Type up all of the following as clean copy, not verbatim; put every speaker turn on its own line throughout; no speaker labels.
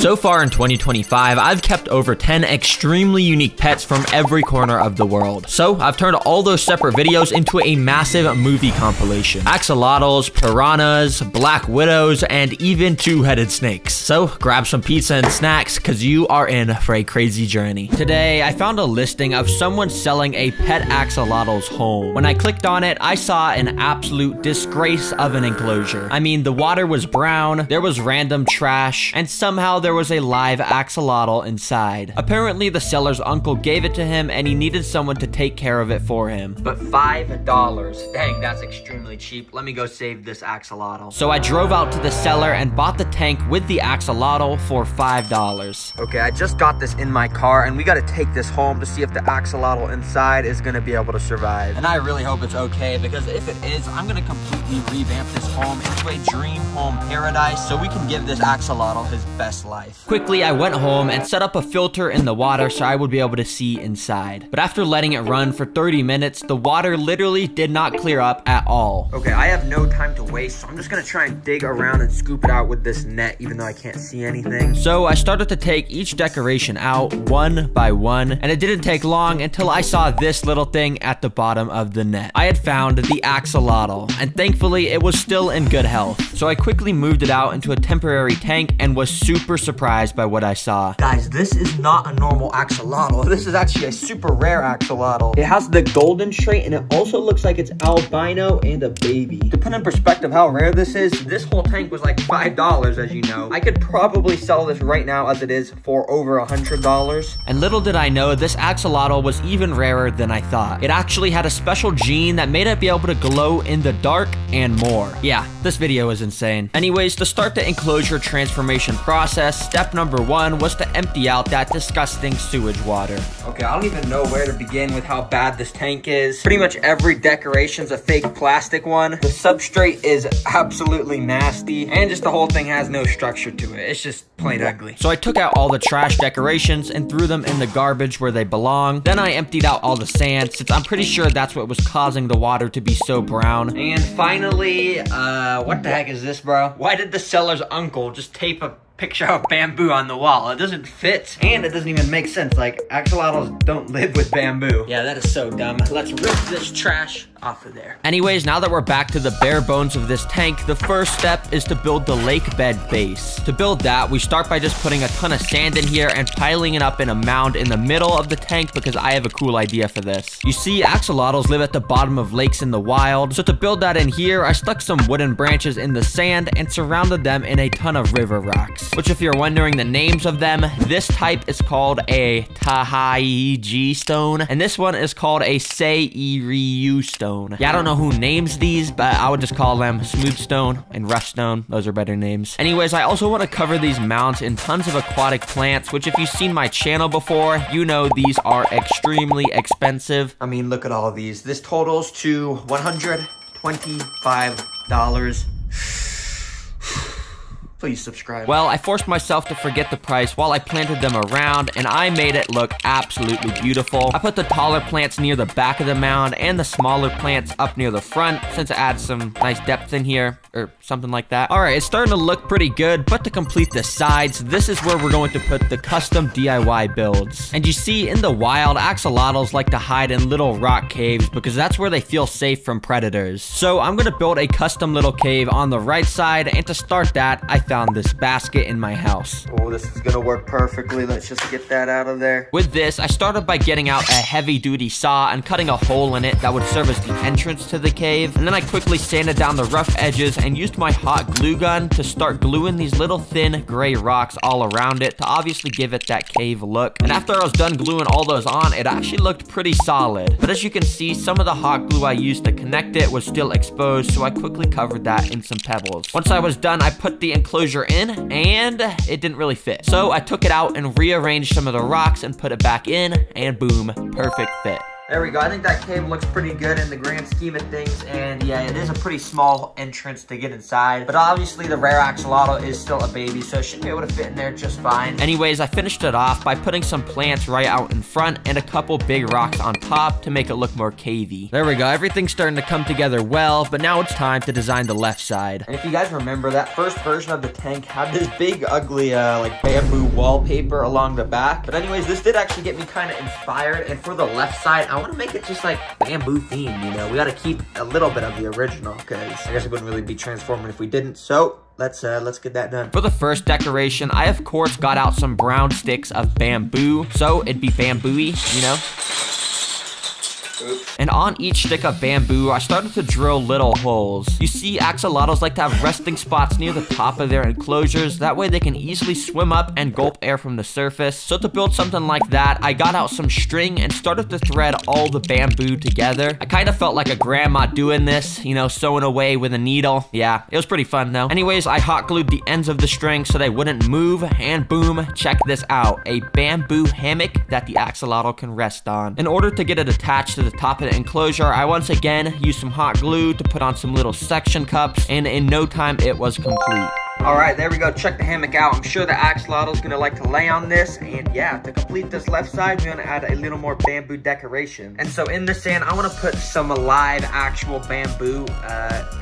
So far in 2025, I've kept over 10 extremely unique pets from every corner of the world. So I've turned all those separate videos into a massive movie compilation. Axolotls, piranhas, black widows, and even two-headed snakes. So grab some pizza and snacks, cause you are in for a crazy journey. Today, I found a listing of someone selling a pet axolotl's home. When I clicked on it, I saw an absolute disgrace of an enclosure. I mean, the water was brown, there was random trash, and somehow there was a live axolotl inside. Apparently, the seller's uncle gave it to him and he needed someone to take care of it for him. But $5. Dang, that's extremely cheap. Let me go save this axolotl. So I drove out to the seller and bought the tank with the axolotl for $5. Okay, I just got this in my car and we gotta take this home to see if the axolotl inside is gonna be able to survive. And I really hope it's okay, because if it is, I'm gonna completely revamp this home into a dream home paradise so we can give this axolotl his best life. Quickly, I went home and set up a filter in the water so I would be able to see inside. But after letting it run for 30 minutes, the water literally did not clear up at all. Okay, I have no time to waste, so I'm just gonna try and dig around and scoop it out with this net, even though I can't see anything. So I started to take each decoration out one by one, and it didn't take long until I saw this little thing at the bottom of the net. I had found the axolotl, and thankfully it was still in good health. So I quickly moved it out into a temporary tank and was super surprised by what I saw. Guys, this is not a normal axolotl. This is actually a super rare axolotl. It has the golden trait, and it also looks like it's albino and a baby. To put in perspective how rare this is, this whole tank was like $5, as you know. I could probably sell this right now as it is for over $100. And little did I know, this axolotl was even rarer than I thought. It actually had a special gene that made it be able to glow in the dark and more. Yeah, this video is insane. Anyways, to start the enclosure transformation process, step number 1 was to empty out that disgusting sewage water. Okay, I don't even know where to begin with how bad this tank is. Pretty much every decoration's a fake plastic one. The substrate is absolutely nasty, and just the whole thing has no structure to it. It's just plain ugly. So I took out all the trash decorations and threw them in the garbage where they belong. Then I emptied out all the sand, since I'm pretty sure that's what was causing the water to be so brown. And finally, what the heck is this, bro? Why did the seller's uncle just tape a picture of bamboo on the wall? It doesn't fit, and it doesn't even make sense. Like, axolotls don't live with bamboo. Yeah, that is so dumb. Let's rip this trash off of there. Anyways, now that we're back to the bare bones of this tank, the first step is to build the lake bed base. To build that, we start by just putting a ton of sand in here and piling it up in a mound in the middle of the tank, because I have a cool idea for this. You see, axolotls live at the bottom of lakes in the wild, so to build that in here, I stuck some wooden branches in the sand and surrounded them in a ton of river rocks. Which, if you're wondering the names of them, this type is called a Tahaiji stone, and this one is called a Seiryu stone. Yeah, I don't know who names these, but I would just call them smooth stone and rough stone. Those are better names. Anyways, I also want to cover these mounds in tons of aquatic plants, which if you've seen my channel before, you know these are extremely expensive. I mean, look at all of these. This totals to $125. Please subscribe. Well, I forced myself to forget the price while I planted them around, and I made it look absolutely beautiful. I put the taller plants near the back of the mound and the smaller plants up near the front, since it adds some nice depth in here, or something like that. Alright, it's starting to look pretty good, but to complete the sides, this is where we're going to put the custom DIY builds. And you see, in the wild, axolotls like to hide in little rock caves because that's where they feel safe from predators. So I'm gonna build a custom little cave on the right side, and to start that, I found this basket in my house. Oh, this is gonna work perfectly. Let's just get that out of there. With this, I started by getting out a heavy-duty saw and cutting a hole in it that would serve as the entrance to the cave. And then I quickly sanded down the rough edges and used my hot glue gun to start gluing these little thin gray rocks all around it to obviously give it that cave look. And after I was done gluing all those on, it actually looked pretty solid. But as you can see, some of the hot glue I used to connect it was still exposed, so I quickly covered that in some pebbles. Once I was done, I put the enclosure in, and it didn't really fit. So I took it out and rearranged some of the rocks and put it back in, and boom, perfect fit. There we go. I think that cave looks pretty good in the grand scheme of things. And yeah, it is a pretty small entrance to get inside. But obviously the rare axolotl is still a baby, so it should be able to fit in there just fine. Anyways, I finished it off by putting some plants right out in front and a couple big rocks on top to make it look more cavey. There we go. Everything's starting to come together well, but now it's time to design the left side. And if you guys remember, that first version of the tank had this big, ugly, like bamboo wallpaper along the back. But anyways, this did actually get me kind of inspired. And for the left side, I want to make it just like bamboo themed, you know? We got to keep a little bit of the original, because I guess it wouldn't really be transforming if we didn't. So let's get that done. For the first decoration, I of course got out some brown sticks of bamboo, so it'd be bamboo-y, you know? Oops. And on each stick of bamboo, I started to drill little holes. You see, axolotls like to have resting spots near the top of their enclosures. That way they can easily swim up and gulp air from the surface. So to build something like that, I got out some string and started to thread all the bamboo together. I kind of felt like a grandma doing this, you know, sewing away with a needle. Yeah, it was pretty fun though. Anyways, I hot glued the ends of the string so they wouldn't move, and boom, check this out. A bamboo hammock that the axolotl can rest on. In order to get it attached to the top of the enclosure, I once again used some hot glue to put on some little suction cups, and in no time it was complete. Alright, there we go. Check the hammock out. I'm sure the axolotl is going to like to lay on this. And yeah, to complete this left side, we're going to add a little more bamboo decoration. And so in the sand, I want to put some live actual bamboo.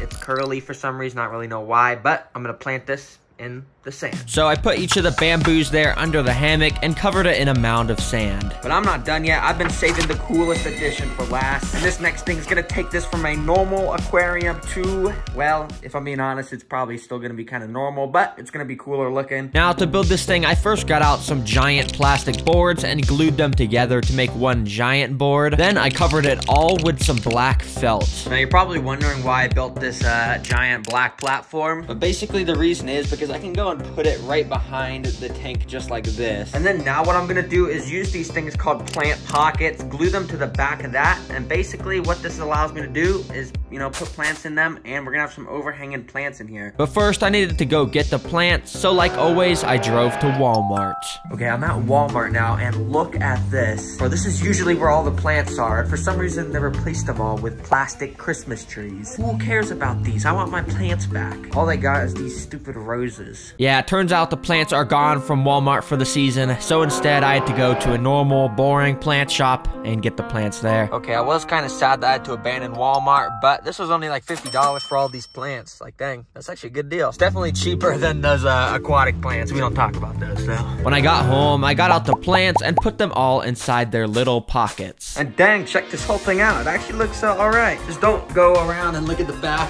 It's curly for some reason. I don't really know why, but I'm going to plant this in the sand. So I put each of the bamboos there under the hammock and covered it in a mound of sand. But I'm not done yet. I've been saving the coolest addition for last. And this next thing is gonna take this from a normal aquarium to, well, if I'm being honest, it's probably still gonna be kind of normal, but it's gonna be cooler looking. Now to build this thing, I first got out some giant plastic boards and glued them together to make one giant board. Then I covered it all with some black felt. Now you're probably wondering why I built this giant black platform, but basically the reason is because I can go and put it right behind the tank just like this. And then now what I'm gonna do is use these things called plant pockets, glue them to the back of that, and basically what this allows me to do is, you know, put plants in them, and we're gonna have some overhanging plants in here. But first I needed to go get the plants, so like always I drove to Walmart. Okay, I'm at Walmart now, and look at this. This is usually where all the plants are, and for some reason they replaced them all with plastic Christmas trees. Who cares about these? I want my plants back. All they got is these stupid roses. Yeah, it turns out the plants are gone from Walmart for the season, so instead I had to go to a normal, boring plant shop and get the plants there. Okay, I was kind of sad that I had to abandon Walmart, but this was only like $50 for all these plants. Like, dang, that's actually a good deal. It's definitely cheaper than those aquatic plants. We don't talk about those, though. When I got home, I got out the plants and put them all inside their little pockets. And dang, check this whole thing out. It actually looks all right. Just don't go around and look at the back.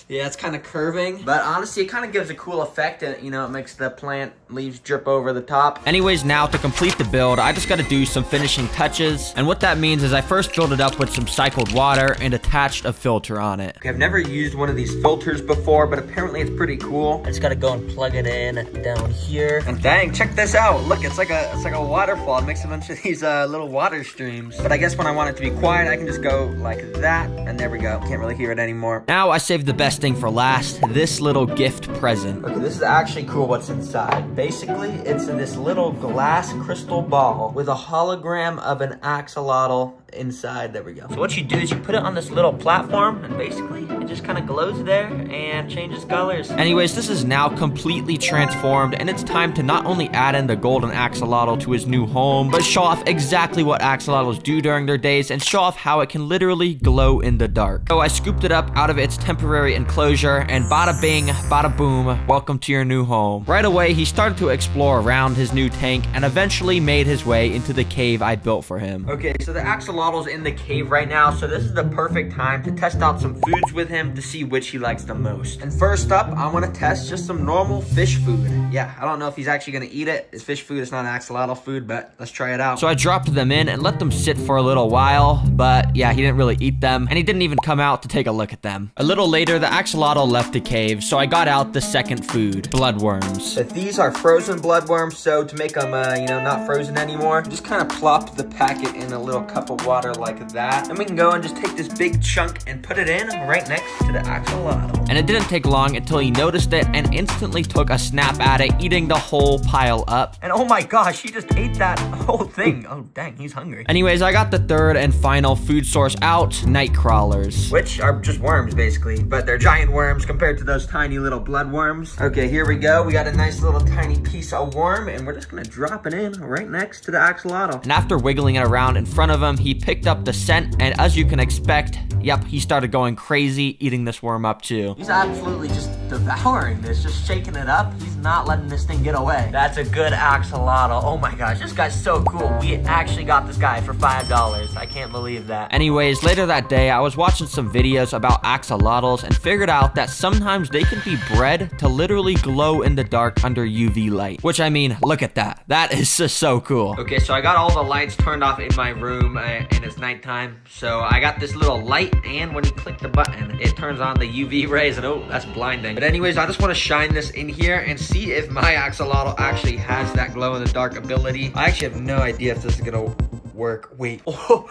Yeah, it's kind of curving, but honestly, it kind of gives a cool effect, and you know, it makes the plant leaves drip over the top. Anyways, now to complete the build, I just got to do some finishing touches, and what that means is I first filled it up with some cycled water and attached a filter on it. Okay, I've never used one of these filters before, but apparently it's pretty cool. I just got to go and plug it in down here, and dang, check this out. Look, it's like a waterfall. It makes a bunch of these little water streams. But I guess when I want it to be quiet, I can just go like that, and there we go. Can't really hear it anymore. Now I saved the best thing for last, this little gift present. Okay, this is actually cool what's inside. Basically, it's this little glass crystal ball with a hologram of an axolotl inside. There we go. So what you do is you put it on this little platform, and basically it just kind of glows there and changes colors. Anyways, this is now completely transformed, and it's time to not only add in the golden axolotl to his new home, but show off exactly what axolotls do during their days and show off how it can literally glow in the dark. So I scooped it up out of its temporary enclosure, and bada bing, bada boom, welcome to your new home. Right away, he started to explore around his new tank and eventually made his way into the cave I built for him. Okay, so the axolotl's in the cave right now, so this is the perfect time to test out some foods with him to see which he likes the most. And first up, I want to test just some normal fish food. Yeah, I don't know if he's actually going to eat it. It's fish food, it's not axolotl food, but let's try it out. So I dropped them in and let them sit for a little while, but yeah, he didn't really eat them, and he didn't even come out to take a look at them. A little later, the axolotl left the cave, so I got out the second food, bloodworms. But these are frozen bloodworms, so to make them, you know, not frozen anymore, just kind of plop the packet in a little cup of water like that. And we can go and just take this big chunk and put it in right next next to the axolotl. And it didn't take long until he noticed it and instantly took a snap at it, eating the whole pile up. And oh my gosh, he just ate that whole thing. Oh dang, he's hungry. Anyways, I got the third and final food source out, night crawlers. Which are just worms basically, but they're giant worms compared to those tiny little blood worms. Okay, here we go. We got a nice little tiny piece of worm and we're just gonna drop it in right next to the axolotl. And after wiggling it around in front of him, he picked up the scent, and as you can expect, yep, he started going crazy, eating this worm up too. He's absolutely just devouring this, just shaking it up. He's not letting this thing get away. That's a good axolotl. Oh my gosh, this guy's so cool. We actually got this guy for $5. I can't believe that. Anyways, later that day, I was watching some videos about axolotls and figured out that sometimes they can be bred to literally glow in the dark under UV light. Which, I mean, look at that. That is just so cool. Okay, so I got all the lights turned off in my room and it's nighttime. So I got this little light, and when you click the button, it turns on the UV rays, and oh, that's blinding. But anyways, I just want to shine this in here and see if my axolotl actually has that glow in the dark ability. I actually have no idea if this is gonna work. Wait. Oh,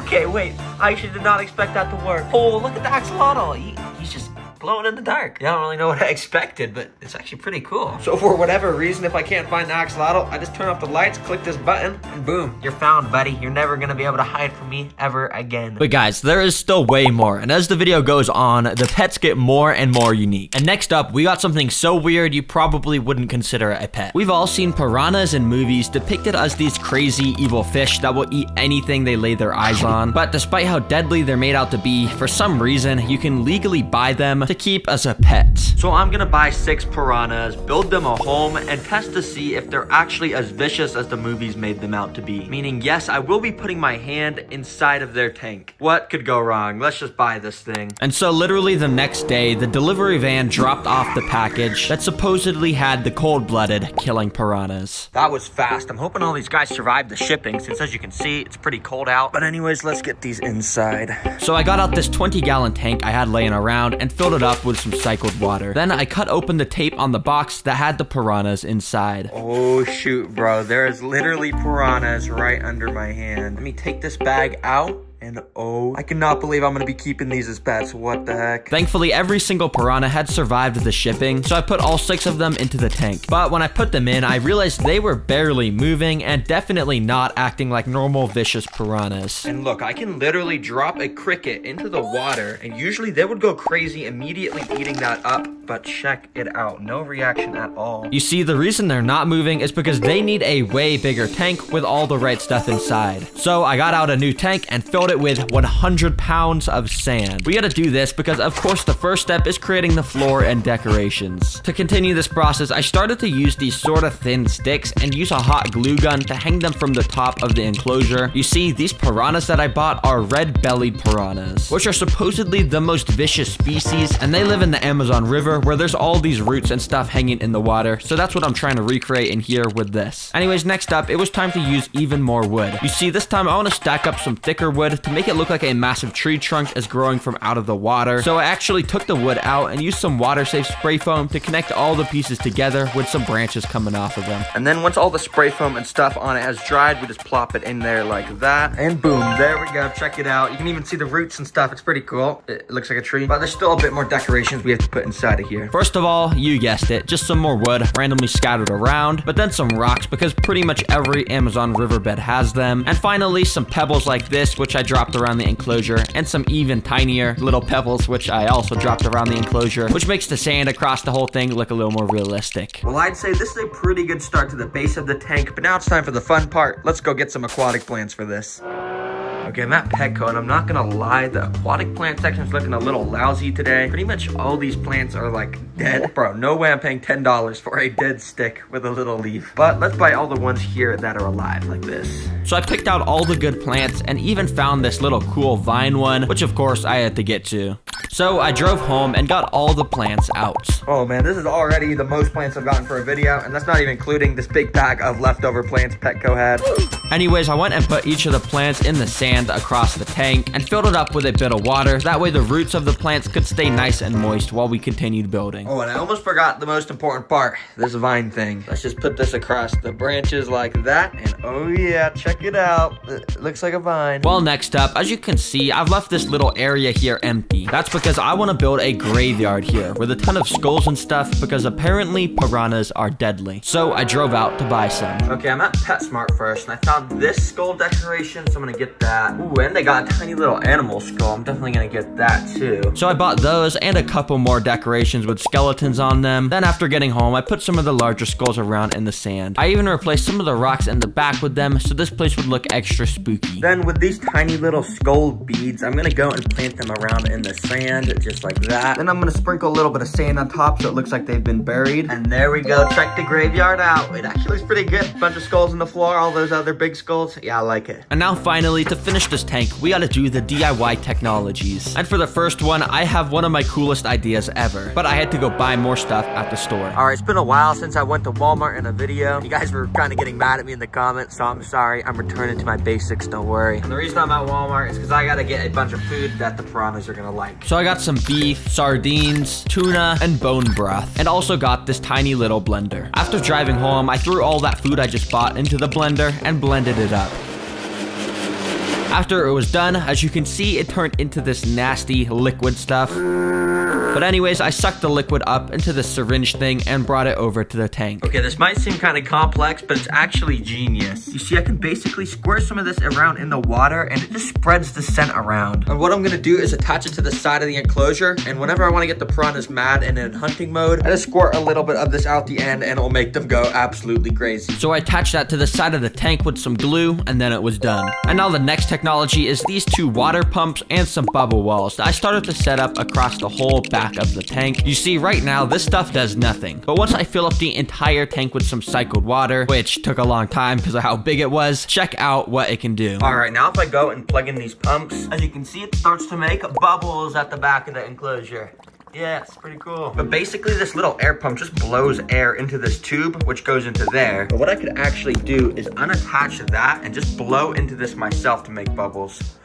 okay, wait. I actually did not expect that to work. Oh, look at the axolotl. He's just glowing in the dark. Yeah, I don't really know what I expected, but it's actually pretty cool. So for whatever reason, if I can't find the axolotl, I just turn off the lights, click this button, and boom, you're found, buddy. You're never gonna be able to hide from me ever again. But guys, there is still way more, and as the video goes on, the pets get more and more unique. And next up, we got something so weird you probably wouldn't consider it a pet. We've all seen piranhas in movies depicted as these crazy evil fish that will eat anything they lay their eyes on. But despite how deadly they're made out to be, for some reason, you can legally buy them to keep as a pet. So I'm gonna buy 6 piranhas, build them a home, and test to see if they're actually as vicious as the movies made them out to be. Meaning, yes, I will be putting my hand inside of their tank. What could go wrong? Let's just buy this thing. And so literally the next day, the delivery van dropped off the package that supposedly had the cold-blooded killing piranhas. That was fast. I'm hoping all these guys survived the shipping, since as you can see, it's pretty cold out. But anyways, let's get these inside. So I got out this 20-gallon tank I had laying around and filled it up with some cycled water. Then I cut open the tape on the box that had the piranhas inside. Oh shoot, bro. There is literally piranhas right under my hand. Let me take this bag out. And oh, I cannot believe I'm gonna be keeping these as pets. What the heck? Thankfully, every single piranha had survived the shipping, so I put all 6 of them into the tank. But when I put them in, I realized they were barely moving and definitely not acting like normal vicious piranhas. And look, I can literally drop a cricket into the water, and usually they would go crazy immediately eating that up. But check it out, no reaction at all. You see, the reason they're not moving is because they need a way bigger tank with all the right stuff inside. So I got out a new tank and filled it with 100 pounds of sand. We gotta do this because of course the first step is creating the floor and decorations. To continue this process, I started to use these sort of thin sticks and use a hot glue gun to hang them from the top of the enclosure. You see, these piranhas that I bought are red-bellied piranhas, which are supposedly the most vicious species, and they live in the Amazon River where there's all these roots and stuff hanging in the water, so that's what I'm trying to recreate in here with this. Anyways, next up, it was time to use even more wood. You see, this time I want to stack up some thicker wood to make it look like a massive tree trunk is growing from out of the water. So I actually took the wood out and used some water-safe spray foam to connect all the pieces together with some branches coming off of them. And then once all the spray foam and stuff on it has dried, we just plop it in there like that. And boom, there we go. Check it out. You can even see the roots and stuff. It's pretty cool. It looks like a tree, but there's still a bit more decorations we have to put inside of here. First of all, you guessed it, just some more wood randomly scattered around, but then some rocks because pretty much every Amazon riverbed has them. And finally, some pebbles like this, which I dropped around the enclosure, and some even tinier little pebbles, which I also dropped around the enclosure, which makes the sand across the whole thing look a little more realistic. Well, I'd say this is a pretty good start to the base of the tank, but now it's time for the fun part. Let's go get some aquatic plants for this. Okay, I'm at Petco, and I'm not gonna lie, the aquatic plant section is looking a little lousy today. Pretty much all these plants are like dead. Bro, no way I'm paying $10 for a dead stick with a little leaf. But let's buy all the ones here that are alive like this. So I picked out all the good plants and even found this little cool vine one, which of course I had to get to. So I drove home and got all the plants out. Oh man, this is already the most plants I've gotten for a video, and that's not even including this big bag of leftover plants Petco had. Anyways, I went and put each of the plants in the sand across the tank and filled it up with a bit of water. That way the roots of the plants could stay nice and moist while we continued building. Oh, and I almost forgot the most important part, this vine thing. Let's just put this across the branches like that, and oh yeah, check it out. It looks like a vine. Well, next up, as you can see, I've left this little area here empty. That's because I want to build a graveyard here with a ton of skulls and stuff, because apparently piranhas are deadly. So I drove out to buy some. Okay, I'm at PetSmart first, and I found this skull decoration, so I'm gonna get that. Ooh, and they got a tiny little animal skull. I'm definitely gonna get that too. So I bought those and a couple more decorations with skeletons on them. Then after getting home, I put some of the larger skulls around in the sand. I even replaced some of the rocks in the back with them, so this place would look extra spooky. Then with these tiny little skull beads, I'm gonna go and plant them around in the sand, just like that. Then I'm gonna sprinkle a little bit of sand on top so it looks like they've been buried. And there we go, check the graveyard out. It actually looks pretty good. Bunch of skulls on the floor, all those other big skulls. Yeah, I like it. And now finally, to finish this tank, we gotta do the DIY technologies. And for the first one, I have one of my coolest ideas ever, but I had to go buy more stuff at the store. All right, it's been a while since I went to Walmart in a video. You guys were kind of getting mad at me in the comments, so I'm sorry. I'm returning to my basics, don't worry. And the reason I'm at Walmart is because I gotta get a bunch of food that the piranhas are gonna like. So I got some beef, sardines, tuna, and bone broth, and also got this tiny little blender. After driving home, I threw all that food I just bought into the blender and blended it up. After it was done, as you can see, it turned into this nasty liquid stuff. But anyways, I sucked the liquid up into the syringe thing and brought it over to the tank. Okay, this might seem kind of complex, but it's actually genius. You see, I can basically squirt some of this around in the water, and it just spreads the scent around. And what I'm gonna do is attach it to the side of the enclosure, and whenever I wanna get the piranhas mad and in hunting mode, I just squirt a little bit of this out the end, and it'll make them go absolutely crazy. So I attached that to the side of the tank with some glue, and then it was done. And now the next technology is these two water pumps and some bubble walls that I started to set up across the whole back of the tank. You see, right now, this stuff does nothing. But once I fill up the entire tank with some cycled water, which took a long time because of how big it was, check out what it can do. All right, now if I go and plug in these pumps, as you can see, it starts to make bubbles at the back of the enclosure. Yeah, it's pretty cool. But basically, this little air pump just blows air into this tube, which goes into there. But what I could actually do is unattach that and just blow into this myself to make bubbles.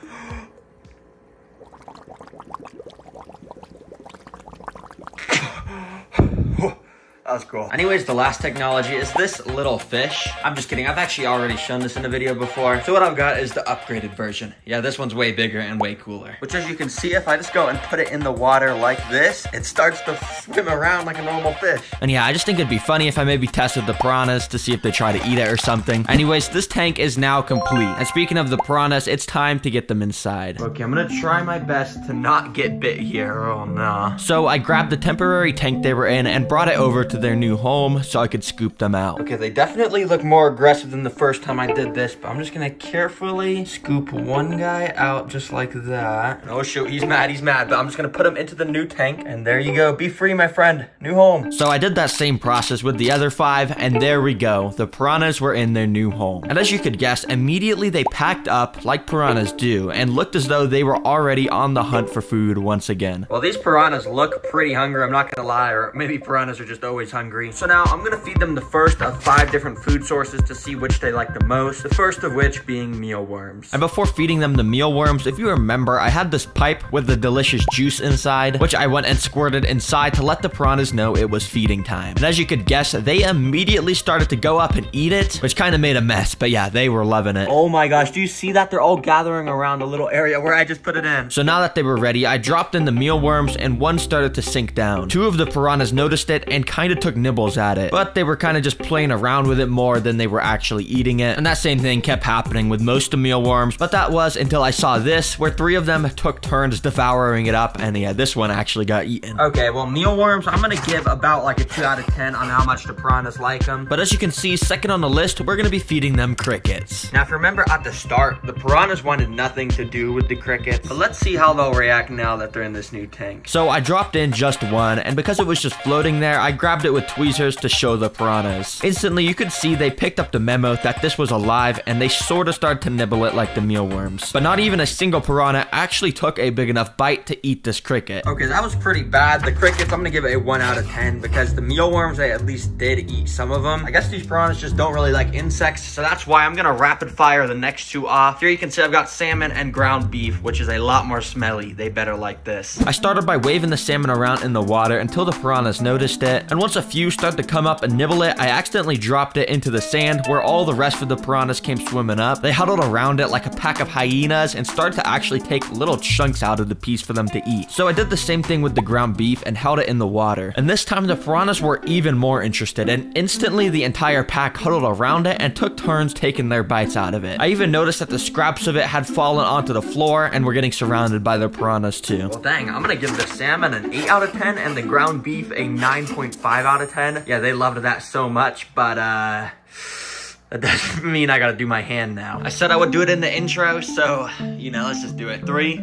That was cool. Anyways, the last technology is this little fish. I'm just kidding. I've actually already shown this in a video before. So what I've got is the upgraded version. Yeah, this one's way bigger and way cooler. Which, as you can see, if I just go and put it in the water like this, it starts to swim around like a normal fish. And yeah, I just think it'd be funny if I maybe tested the piranhas to see if they try to eat it or something. Anyways, this tank is now complete. And speaking of the piranhas, it's time to get them inside. Okay, I'm gonna try my best to not get bit here. Oh, no. So I grabbed the temporary tank they were in and brought it over to their new home so I could scoop them out. Okay, they definitely look more aggressive than the first time I did this, but I'm just gonna carefully scoop one guy out just like that. Oh shoot, he's mad, but I'm just gonna put him into the new tank, and there you go. Be free, my friend. New home. So I did that same process with the other 5, and there we go. The piranhas were in their new home. And as you could guess, immediately they packed up like piranhas do and looked as though they were already on the hunt for food once again. Well, these piranhas look pretty hungry, I'm not gonna lie, or maybe piranhas are just always hungry. So now I'm gonna feed them the first of 5 different food sources to see which they like the most. The first of which being mealworms. And before feeding them the mealworms, if you remember, I had this pipe with the delicious juice inside, which I went and squirted inside to let the piranhas know it was feeding time. And as you could guess, they immediately started to go up and eat it, which kind of made a mess, but yeah, they were loving it. Oh my gosh, do you see that? They're all gathering around the little area where I just put it in. So now that they were ready, I dropped in the mealworms and one started to sink down. 2 of the piranhas noticed it and kind of took nibbles at it, but they were kind of just playing around with it more than they were actually eating it. And that same thing kept happening with most of mealworms, but that was until I saw this, where 3 of them took turns devouring it up, and yeah, this one actually got eaten. Okay, well, mealworms, I'm gonna give about like a 2 out of 10 on how much the piranhas like them. But as you can see, second on the list, we're gonna be feeding them crickets. Now, if you remember at the start, the piranhas wanted nothing to do with the crickets, but let's see how they'll react now that they're in this new tank. So I dropped in just one, and because it was just floating there, I grabbed it with tweezers to show the piranhas. Instantly, you could see they picked up the memo that this was alive, and they sort of started to nibble it like the mealworms. But not even a single piranha actually took a big enough bite to eat this cricket. Okay, that was pretty bad. The crickets, I'm gonna give it a 1 out of 10 because the mealworms, they at least did eat some of them. I guess these piranhas just don't really like insects, so that's why I'm gonna rapid fire the next 2 off. Here you can see I've got salmon and ground beef, which is a lot more smelly. They better like this. I started by waving the salmon around in the water until the piranhas noticed it, and once a few started to come up and nibble it, I accidentally dropped it into the sand where all the rest of the piranhas came swimming up. They huddled around it like a pack of hyenas and started to actually take little chunks out of the piece for them to eat. So I did the same thing with the ground beef and held it in the water. And this time the piranhas were even more interested, and instantly the entire pack huddled around it and took turns taking their bites out of it. I even noticed that the scraps of it had fallen onto the floor and were getting surrounded by the piranhas too. Well dang, I'm gonna give the salmon an 8 out of 10 and the ground beef a 9.5 out of 10. Yeah, they loved that so much, but that doesn't mean I gotta do my hand now. I said I would do it in the intro, so, you know, let's just do it. 3,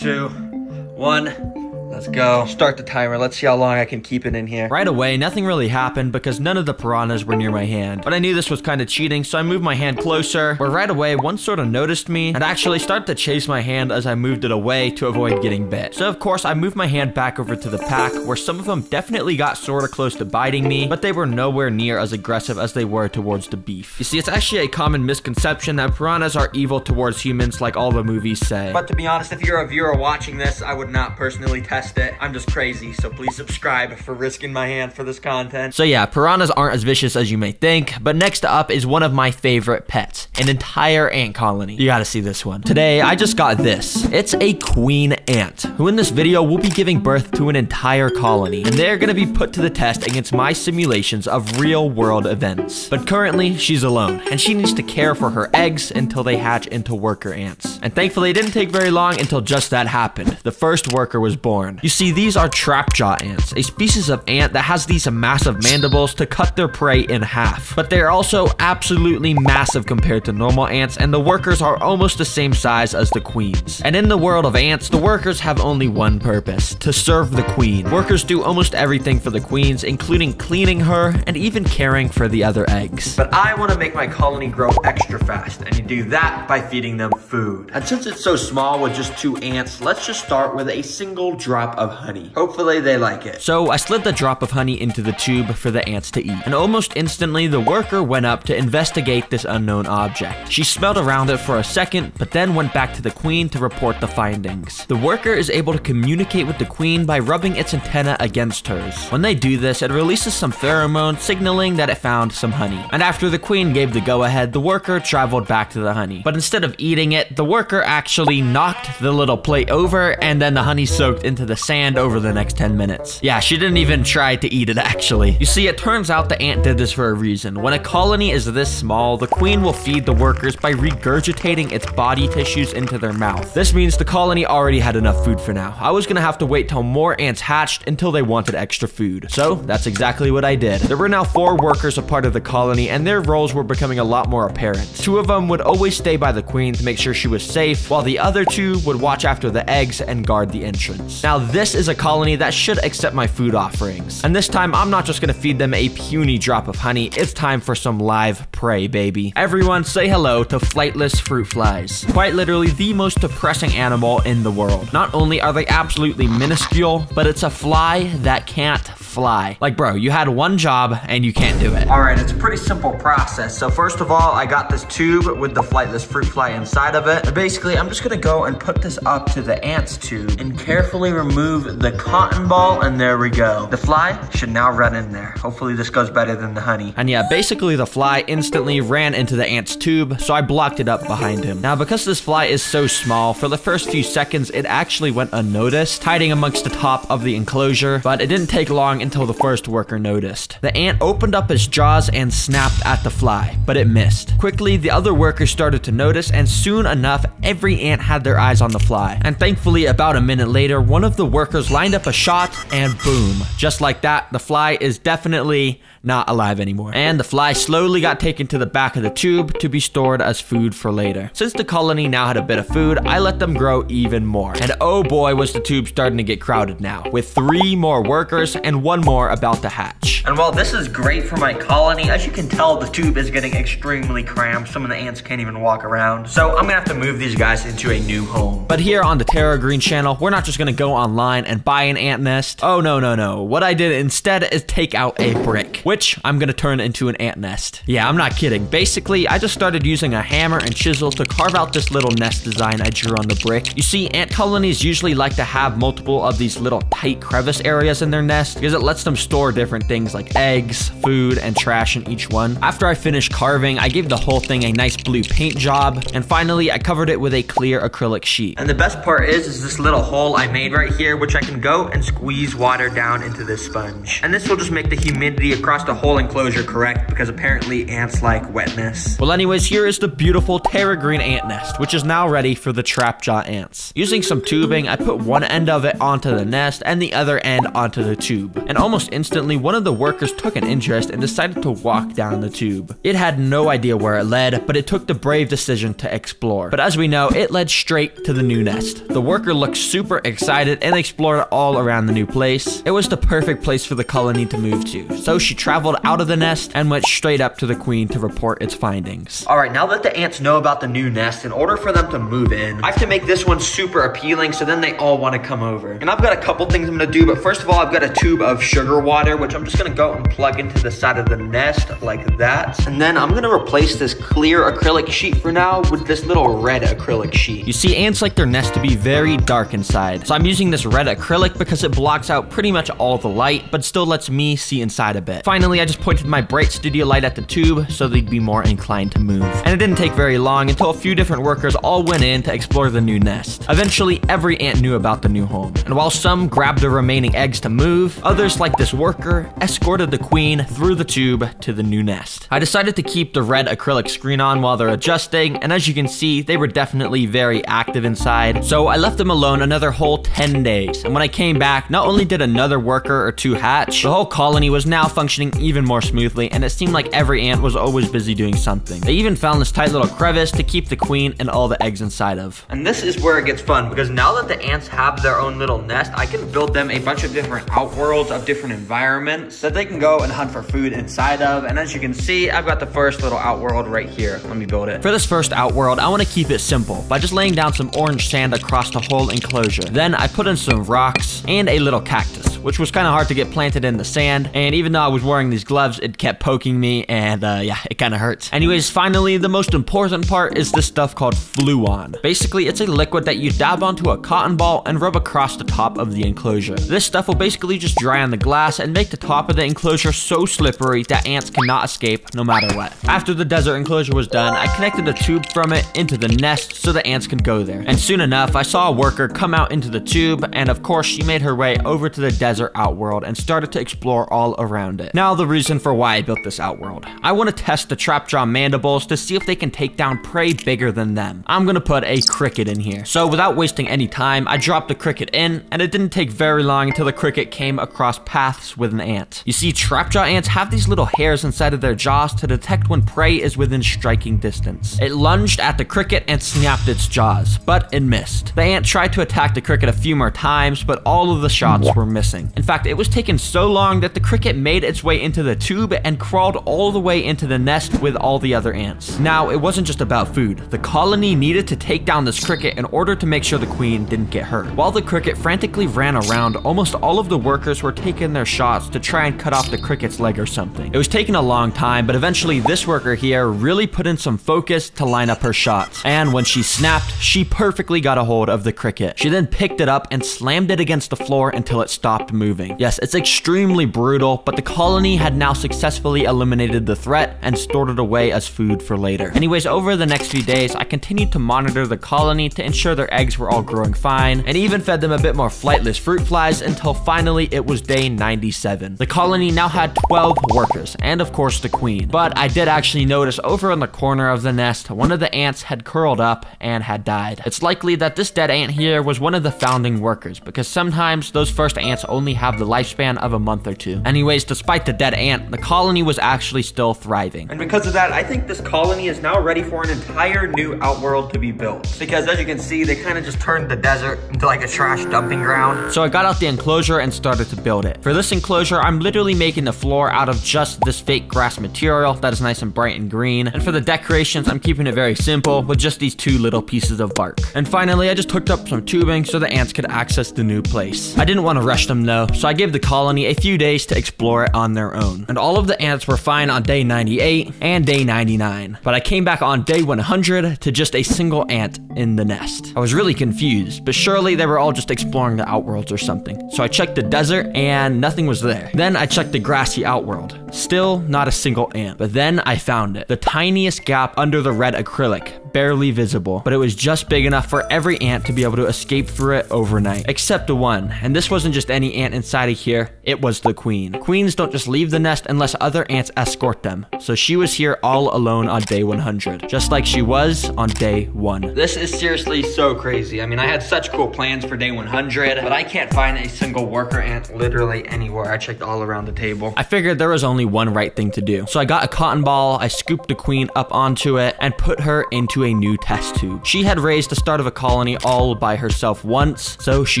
2, 1. Let's go. Start the timer. Let's see how long I can keep it in here. Right away, nothing really happened because none of the piranhas were near my hand. But I knew this was kind of cheating, so I moved my hand closer, where right away, one sort of noticed me and actually started to chase my hand as I moved it away to avoid getting bit. So of course, I moved my hand back over to the pack, where some of them definitely got sort of close to biting me, but they were nowhere near as aggressive as they were towards the beef. You see, it's actually a common misconception that piranhas are evil towards humans like all the movies say. But to be honest, if you're a viewer watching this, I would not personally test it. I'm just crazy, so please subscribe for risking my hand for this content. So yeah, piranhas aren't as vicious as you may think, but next up is one of my favorite pets, an entire ant colony. You gotta see this one. Today, I just got this. It's a queen ant, who in this video will be giving birth to an entire colony, and they're gonna be put to the test against my simulations of real world events. But currently, she's alone, and she needs to care for her eggs until they hatch into worker ants. And thankfully, it didn't take very long until just that happened. The first worker was born. You see, these are trapjaw ants, a species of ant that has these massive mandibles to cut their prey in half. But they're also absolutely massive compared to normal ants, and the workers are almost the same size as the queens. And in the world of ants, the workers have only one purpose: to serve the queen. Workers do almost everything for the queens, including cleaning her and even caring for the other eggs. But I want to make my colony grow extra fast, and you do that by feeding them food. And since it's so small with just 2 ants, let's just start with a single drop of honey. Hopefully they like it. So I slid the drop of honey into the tube for the ants to eat, and almost instantly the worker went up to investigate this unknown object. She smelled around it for a second, but then went back to the queen to report the findings. The worker is able to communicate with the queen by rubbing its antenna against hers. When they do this, it releases some pheromones signaling that it found some honey. And after the queen gave the go-ahead, the worker traveled back to the honey. But instead of eating it, the worker actually knocked the little plate over, and then the honey soaked into the sand over the next 10 minutes. Yeah, she didn't even try to eat it actually. You see, it turns out the ant did this for a reason. When a colony is this small, the queen will feed the workers by regurgitating its body tissues into their mouth. This means the colony already had enough food for now. I was gonna have to wait till more ants hatched until they wanted extra food. So that's exactly what I did. There were now 4 workers a part of the colony, and their roles were becoming a lot more apparent. 2 of them would always stay by the queen to make sure she was safe, while the other 2 would watch after the eggs and guard the entrance. Now this is a colony that should accept my food offerings. And this time, I'm not just gonna feed them a puny drop of honey, it's time for some live prey, baby. Everyone say hello to flightless fruit flies. Quite literally the most depressing animal in the world. Not only are they absolutely minuscule, but it's a fly that can't fly. Like, bro, you had one job and you can't do it. All right, it's a pretty simple process. So first of all, I got this tube with the flightless fruit fly inside of it. And basically, I'm just gonna go and put this up to the ant's tube and carefully remove the cotton ball, and there we go. The fly should now run in there. Hopefully this goes better than the honey. And yeah, basically the fly instantly ran into the ant's tube, so I blocked it up behind him. Now, because this fly is so small, for the first few seconds, it actually went unnoticed, hiding amongst the top of the enclosure, but it didn't take long until the first worker noticed. The ant opened up its jaws and snapped at the fly, but it missed. Quickly, the other workers started to notice, and soon enough, every ant had their eyes on the fly. And thankfully, about a minute later, one of the workers lined up a shot, and boom. Just like that, the fly is definitely not alive anymore. And the fly slowly got taken to the back of the tube to be stored as food for later. Since the colony now had a bit of food, I let them grow even more. And oh boy, was the tube starting to get crowded now, with 3 more workers and 1 one more about to hatch. And while this is great for my colony, as you can tell, the tube is getting extremely cramped. Some of the ants can't even walk around. So I'm gonna have to move these guys into a new home. But here on the TerraGreen channel, we're not just gonna go online and buy an ant nest. Oh, no, no, no. What I did instead is take out a brick, which I'm gonna turn into an ant nest. Yeah, I'm not kidding. Basically, I just started using a hammer and chisel to carve out this little nest design I drew on the brick. You see, ant colonies usually like to have multiple of these little tight crevice areas in their nest because it lets them store different things like eggs, food, and trash in each one. After I finished carving, I gave the whole thing a nice blue paint job, and finally I covered it with a clear acrylic sheet. And the best part is this little hole I made right here, which I can go and squeeze water down into this sponge. And this will just make the humidity across the whole enclosure correct, because apparently ants like wetness. Well, anyways, here is the beautiful TerraGreen ant nest, which is now ready for the trapjaw ants. Using some tubing, I put one end of it onto the nest and the other end onto the tube. And almost instantly, one of the workers took an interest and decided to walk down the tube. It had no idea where it led, but it took the brave decision to explore. But as we know, it led straight to the new nest. The worker looked super excited and explored all around the new place. It was the perfect place for the colony to move to. So she traveled out of the nest and went straight up to the queen to report its findings. All right, now that the ants know about the new nest, in order for them to move in, I have to make this one super appealing so then they all want to come over. And I've got a couple things I'm gonna do, but first of all, I've got a tube of sugar water, which I'm just gonna go and plug into the side of the nest like that. And then I'm gonna replace this clear acrylic sheet for now with this little red acrylic sheet. You see, ants like their nest to be very dark inside. So I'm using this red acrylic because it blocks out pretty much all the light, but still lets me see inside a bit. Finally, I just pointed my bright studio light at the tube so they'd be more inclined to move. And it didn't take very long until a few different workers all went in to explore the new nest. Eventually, every ant knew about the new home. And while some grabbed the remaining eggs to move, others, like this worker, escorted the queen through the tube to the new nest. I decided to keep the red acrylic screen on while they're adjusting, and as you can see, they were definitely very active inside. So I left them alone another whole 10 days. And when I came back, not only did another worker or two hatch, the whole colony was now functioning even more smoothly, and it seemed like every ant was always busy doing something. They even found this tight little crevice to keep the queen and all the eggs inside of. And this is where it gets fun, because now that the ants have their own little nest, I can build them a bunch of different outworlds of different environments that they can go and hunt for food inside of. And as you can see, I've got the first little outworld right here. Let me build it. For this first outworld, I want to keep it simple by just laying down some orange sand across the whole enclosure. Then I put in some rocks and a little cactus, which was kind of hard to get planted in the sand. And even though I was wearing these gloves, it kept poking me, and yeah, it kind of hurts. Anyways, finally, the most important part is this stuff called fluon. Basically, it's a liquid that you dab onto a cotton ball and rub across the top of the enclosure. This stuff will basically just dry on the glass and make the top of the enclosure so slippery that ants cannot escape no matter what. After the desert enclosure was done, I connected a tube from it into the nest so the ants could go there. And soon enough, I saw a worker come out into the tube, and of course, she made her way over to the desert outworld and started to explore all around it. Now, the reason for why I built this outworld. I want to test the trapjaw mandibles to see if they can take down prey bigger than them. I'm gonna put a cricket in here. So without wasting any time, I dropped the cricket in, and it didn't take very long until the cricket came across paths with an ant. You see, trapjaw ants have these little hairs inside of their jaws to detect when prey is within striking distance. It lunged at the cricket and snapped its jaws, but it missed. The ant tried to attack the cricket a few more times, but all of the shots were missing. In fact, it was taking so long that the cricket made its way into the tube and crawled all the way into the nest with all the other ants. Now, it wasn't just about food. The colony needed to take down this cricket in order to make sure the queen didn't get hurt. While the cricket frantically ran around, almost all of the workers were taking their shots to try and cut off the cricket's leg or something. It was taking a long time, but eventually this worker here really put in some focus to line up her shots. And when she snapped, she perfectly got a hold of the cricket. She then picked it up and slammed it against the floor until it stopped moving. Yes, it's extremely brutal, but the colony had now successfully eliminated the threat and stored it away as food for later. Anyways, over the next few days, I continued to monitor the colony to ensure their eggs were all growing fine, and even fed them a bit more flightless fruit flies until finally it was day 97. The colony now had 12 workers, and of course the queen. But I did actually notice over in the corner of the nest, one of the ants had curled up and had died. It's likely that this dead ant here was one of the founding workers, because sometimes those first ants only only have the lifespan of a month or two. Anyways, despite the dead ant, the colony was actually still thriving. And because of that, I think this colony is now ready for an entire new outworld to be built. Because as you can see, they kind of just turned the desert into like a trash dumping ground. So I got out the enclosure and started to build it. For this enclosure, I'm literally making the floor out of just this fake grass material that is nice and bright and green. And for the decorations, I'm keeping it very simple with just these two little pieces of bark. And finally, I just hooked up some tubing so the ants could access the new place. I didn't want to rush them though, so I gave the colony a few days to explore it on their own. And all of the ants were fine on day 98 and day 99. But I came back on day 100 to just a single ant in the nest. I was really confused, but surely they were all just exploring the outworlds or something. So I checked the desert and nothing was there. Then I checked the grassy outworld. Still not a single ant. But then I found it. The tiniest gap under the red acrylic. Barely visible, but it was just big enough for every ant to be able to escape through it overnight, except the one. And this wasn't just any ant inside of here, it was the queen. Queens don't just leave the nest unless other ants escort them. So she was here all alone on day 100, just like she was on day 1. This is seriously so crazy. I mean, I had such cool plans for day 100, but I can't find a single worker ant literally anywhere. I checked all around the table. I figured there was only one right thing to do. So I got a cotton ball, I scooped the queen up onto it, and put her into a new test tube. She had raised the start of a colony all by herself once, so she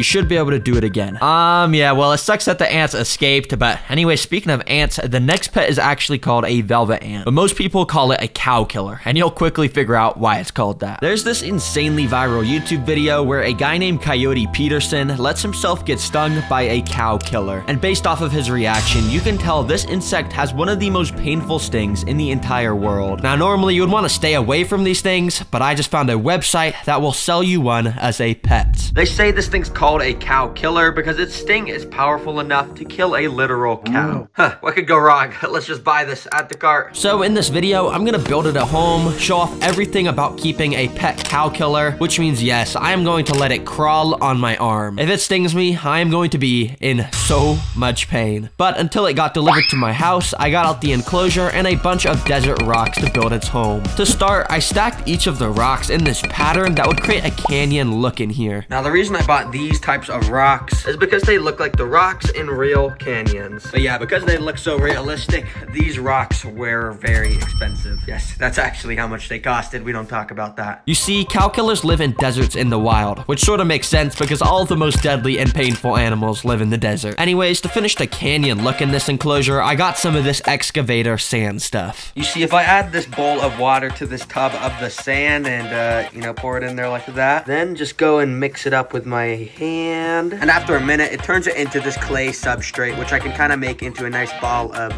should be able to do it again. Yeah, well, it sucks that the ants escaped, but anyway, speaking of ants, the next pet is actually called a velvet ant, but most people call it a cow killer, and you'll quickly figure out why it's called that. There's this insanely viral YouTube video where a guy named Coyote Peterson lets himself get stung by a cow killer, and based off of his reaction, you can tell this insect has one of the most painful stings in the entire world. Now, normally you would want to stay away from these things, but I just found a website that will sell you one as a pet. They say this thing's called a cow killer because its sting is powerful enough to kill a literal cow. Huh, what could go wrong? Let's just buy this at the cart. So in this video, I'm gonna build it at home, show off everything about keeping a pet cow killer, which means yes, I am going to let it crawl on my arm. If it stings me, I am going to be in so much pain. But until it got delivered to my house, I got out the enclosure and a bunch of desert rocks to build its home. To start, I stacked each of the rocks in this pattern that would create a canyon look in here. Now, the reason I bought these types of rocks is because they look like the rocks in real canyons. But yeah, because they look so realistic, these rocks were very expensive. Yes, that's actually how much they costed. We don't talk about that. You see, cow killers live in deserts in the wild, which sort of makes sense because all of the most deadly and painful animals live in the desert. Anyways, to finish the canyon look in this enclosure, I got some of this excavator sand stuff. You see, if I add this bowl of water to this tub of the sand and, you know, pour it in there like that, then just go and mix it up with my hand. And after a minute, it turns it into this clay substrate, which I can kind of make into a nice ball of,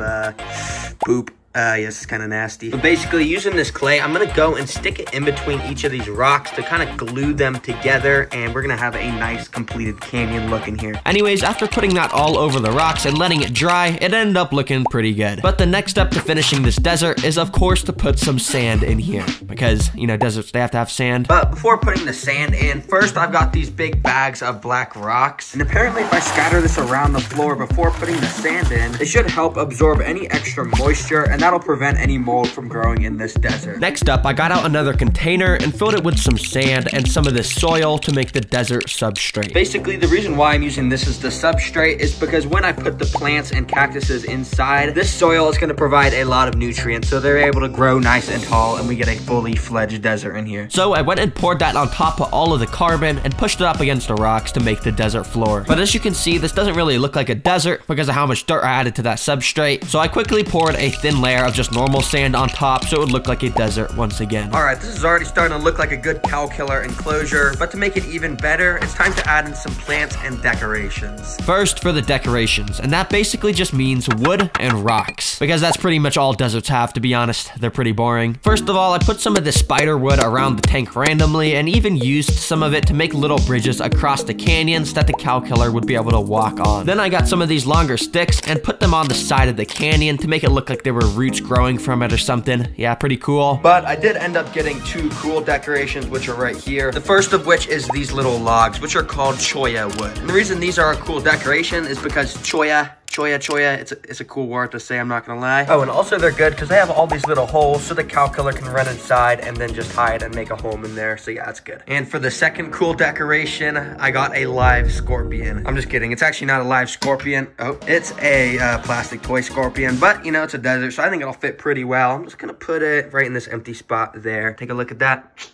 poop. Yes, it's kind of nasty. But basically, using this clay, I'm gonna go and stick it in between each of these rocks to kind of glue them together, and we're gonna have a nice completed canyon look in here. Anyways, after putting that all over the rocks and letting it dry, it ended up looking pretty good. But the next step to finishing this desert is, of course, to put some sand in here, because, you know, deserts, they have to have sand. But before putting the sand in, first I've got these big bags of black rocks, and apparently if I scatter this around the floor before putting the sand in, it should help absorb any extra moisture, and that'll prevent any mold from growing in this desert. Next up, I got out another container and filled it with some sand and some of this soil to make the desert substrate. Basically, the reason why I'm using this as the substrate is because when I put the plants and cactuses inside, this soil is going to provide a lot of nutrients, so they're able to grow nice and tall, and we get a fully fledged desert in here. So I went and poured that on top of all of the carbon and pushed it up against the rocks to make the desert floor. But as you can see, this doesn't really look like a desert because of how much dirt I added to that substrate. So I quickly poured a thin layer of just normal sand on top so it would look like a desert once again. Alright, this is already starting to look like a good cow killer enclosure, but to make it even better, it's time to add in some plants and decorations. First, for the decorations, and that basically just means wood and rocks, because that's pretty much all deserts have, to be honest. They're pretty boring. First of all, I put some of this spider wood around the tank randomly, and even used some of it to make little bridges across the canyons that the cow killer would be able to walk on. Then I got some of these longer sticks and put them on the side of the canyon to make it look like there were roots growing from it or something. Yeah, pretty cool. But I did end up getting two cool decorations, which are right here. The first of which is these little logs, which are called choya wood. And the reason these are a cool decoration is because choya
Choya choya, it's a cool word to say, I'm not gonna lie. Oh, and also they're good because they have all these little holes so the cow killer can run inside and then just hide and make a home in there. So yeah, that's good. And for the second cool decoration, I got a live scorpion. I'm just kidding. It's actually not a live scorpion. Oh, it's a plastic toy scorpion, but you know, it's a desert, so I think it'll fit pretty well. I'm just gonna put it right in this empty spot there. Take a look at that.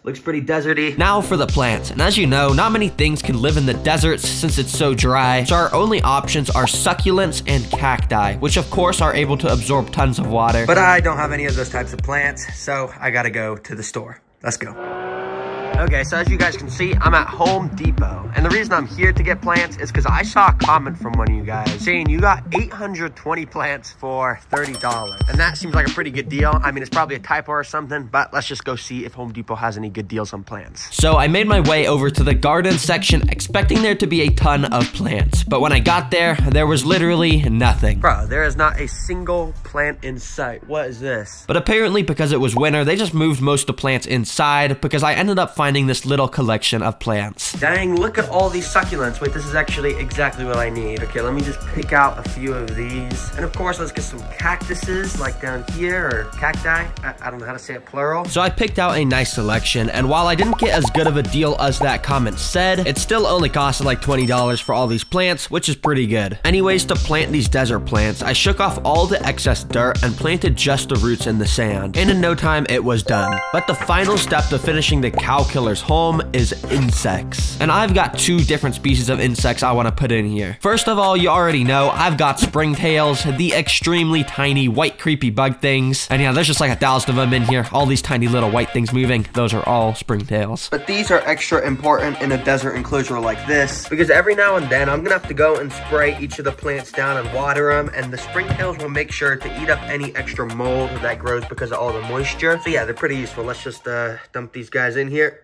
Looks pretty deserty.
Now for the plants. And as you know, not many things can live in the deserts since it's so dry. So our only options are succulents and cacti, which of course are able to absorb tons of water.
But I don't have any of those types of plants, so I gotta go to the store. Let's go. Okay, so as you guys can see, I'm at Home Depot. And the reason I'm here to get plants is because I saw a comment from one of you guys saying you got 820 plants for $30. And that seems like a pretty good deal. I mean, it's probably a typo or something, but let's just go see if Home Depot has any good deals on plants.
So I made my way over to the garden section expecting there to be a ton of plants. But when I got there was literally nothing.
Bro, there is not a single plant in sight. What is this?
But apparently because it was winter, they just moved most of the plants inside because I ended up finding this little collection of plants.
Dang, look at all these succulents. Wait, this is actually exactly what I need. Okay, let me just pick out a few of these. And of course, let's get some cactuses like down here, or cacti. I don't know how to say it plural.
So I picked out a nice selection, and while I didn't get as good of a deal as that comment said, it still only costed like $20 for all these plants, which is pretty good. Anyways, to plant these desert plants, I shook off all the excess dirt and planted just the roots in the sand. And in no time, it was done. But the final step to finishing the cow killer's home is insects. And I've got two different species of insects I want to put in here. First of all, you already know I've got springtails, the extremely tiny white creepy bug things. And yeah, there's just like 1,000 of them in here. All these tiny little white things moving, those are all springtails.
But these are extra important in a desert enclosure like this, because every now and then I'm gonna have to go and spray each of the plants down and water them, and the springtails will make sure to eat up any extra mold that grows because of all the moisture. So yeah, they're pretty useful. Let's just dump these guys in here.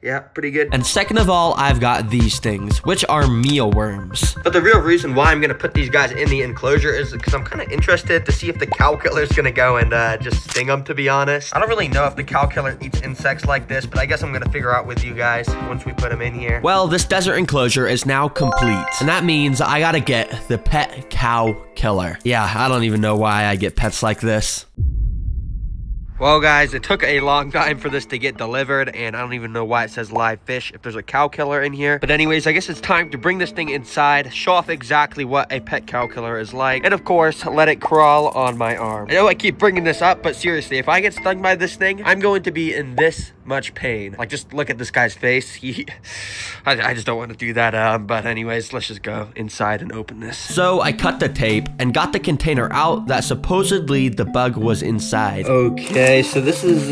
Yeah, pretty good.
And second of all, I've got these things, which are mealworms.
But the real reason why I'm gonna put these guys in the enclosure is because I'm kind of interested to see if the cow killer is gonna go and just sting them, to be honest. I don't really know if the cow killer eats insects like this, but I guess I'm gonna figure out with you guys once we put them in here.
Well, this desert enclosure is now complete, and that means I gotta get the pet cow killer. Yeah, I don't even know why I get pets like this.
Well, guys, it took a long time for this to get delivered, and I don't even know why it says live fish if there's a cow killer in here. But anyways, I guess it's time to bring this thing inside, show off exactly what a pet cow killer is like, and of course, let it crawl on my arm. I know I keep bringing this up, but seriously, if I get stung by this thing, I'm going to be in this much pain. Like, just look at this guy's face. I just don't want to do that. But anyways, let's just go inside and open this.
So I cut the tape and got the container out that supposedly the bug was inside.
Okay, so this is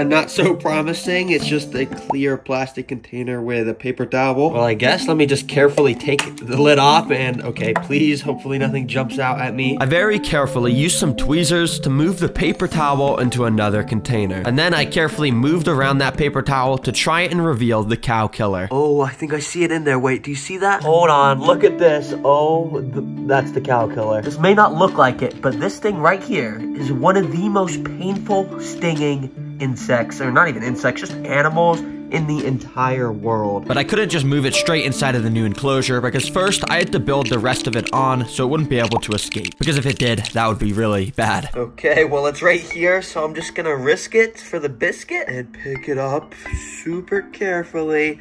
not so promising. It's just a clear plastic container with a paper towel. Well, I guess let me just carefully take the lid off, and okay, please, hopefully nothing jumps out at me.
I very carefully used some tweezers to move the paper towel into another container. And then I carefully moved around that paper towel to try and reveal the cow killer.
Oh, I think I see it in there. Wait, do you see that? Hold on, look at this. Oh, that's the cow killer. This may not look like it, but this thing right here is one of the most painful stinging insects, or not even insects, just animals in the entire world.
But I couldn't just move it straight inside of the new enclosure, because first I had to build the rest of it on so it wouldn't be able to escape. Because if it did, that would be really bad.
Okay, well, it's right here, so I'm just gonna risk it for the biscuit and pick it up super carefully.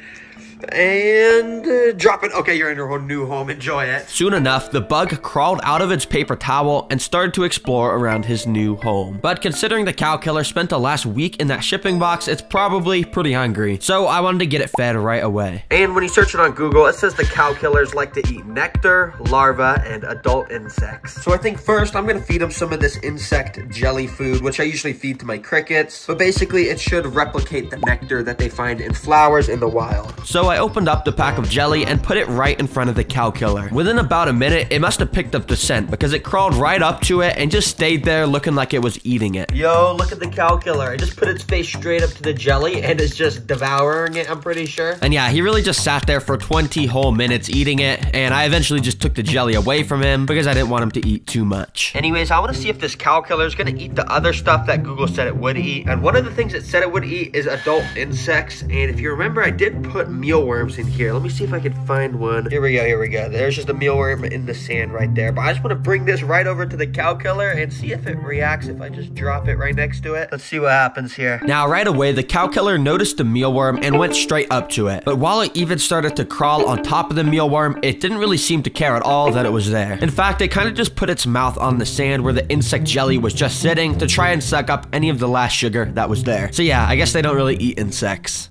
And drop it. Okay, you're in your new home. Enjoy it.
Soon enough, the bug crawled out of its paper towel and started to explore around his new home. But considering the cow killer spent the last week in that shipping box, it's probably pretty hungry. So I wanted to get it fed right away.
And when you search it on Google, it says the cow killers like to eat nectar, larvae, and adult insects. So I think first I'm gonna feed them some of this insect jelly food, which I usually feed to my crickets. But basically, it should replicate the nectar that they find in flowers in the wild.
So I opened up the pack of jelly and put it right in front of the cow killer. Within about a minute, it must have picked up the scent because it crawled right up to it and just stayed there looking like it was eating it.
Yo, look at the cow killer. It just put its face straight up to the jelly and is just devouring it, I'm pretty sure.
And yeah, he really just sat there for 20 whole minutes eating it, and I eventually just took the jelly away from him because I didn't want him to eat too much.
Anyways, I want to see if this cow killer is going to eat the other stuff that Google said it would eat. And one of the things it said it would eat is adult insects. And if you remember, I did put mealworms in here. Let me see if I can find one. Here we go. There's just a mealworm in the sand right there. But I just want to bring this right over to the cow killer and see if it reacts if I just drop it right next to it. Let's see what happens here.
Now, right away, the cow killer noticed the mealworm and went straight up to it. But while it even started to crawl on top of the mealworm, it didn't really seem to care at all that it was there. In fact, it kind of just put its mouth on the sand where the insect jelly was just sitting to try and suck up any of the last sugar that was there. So yeah, I guess they don't really eat insects.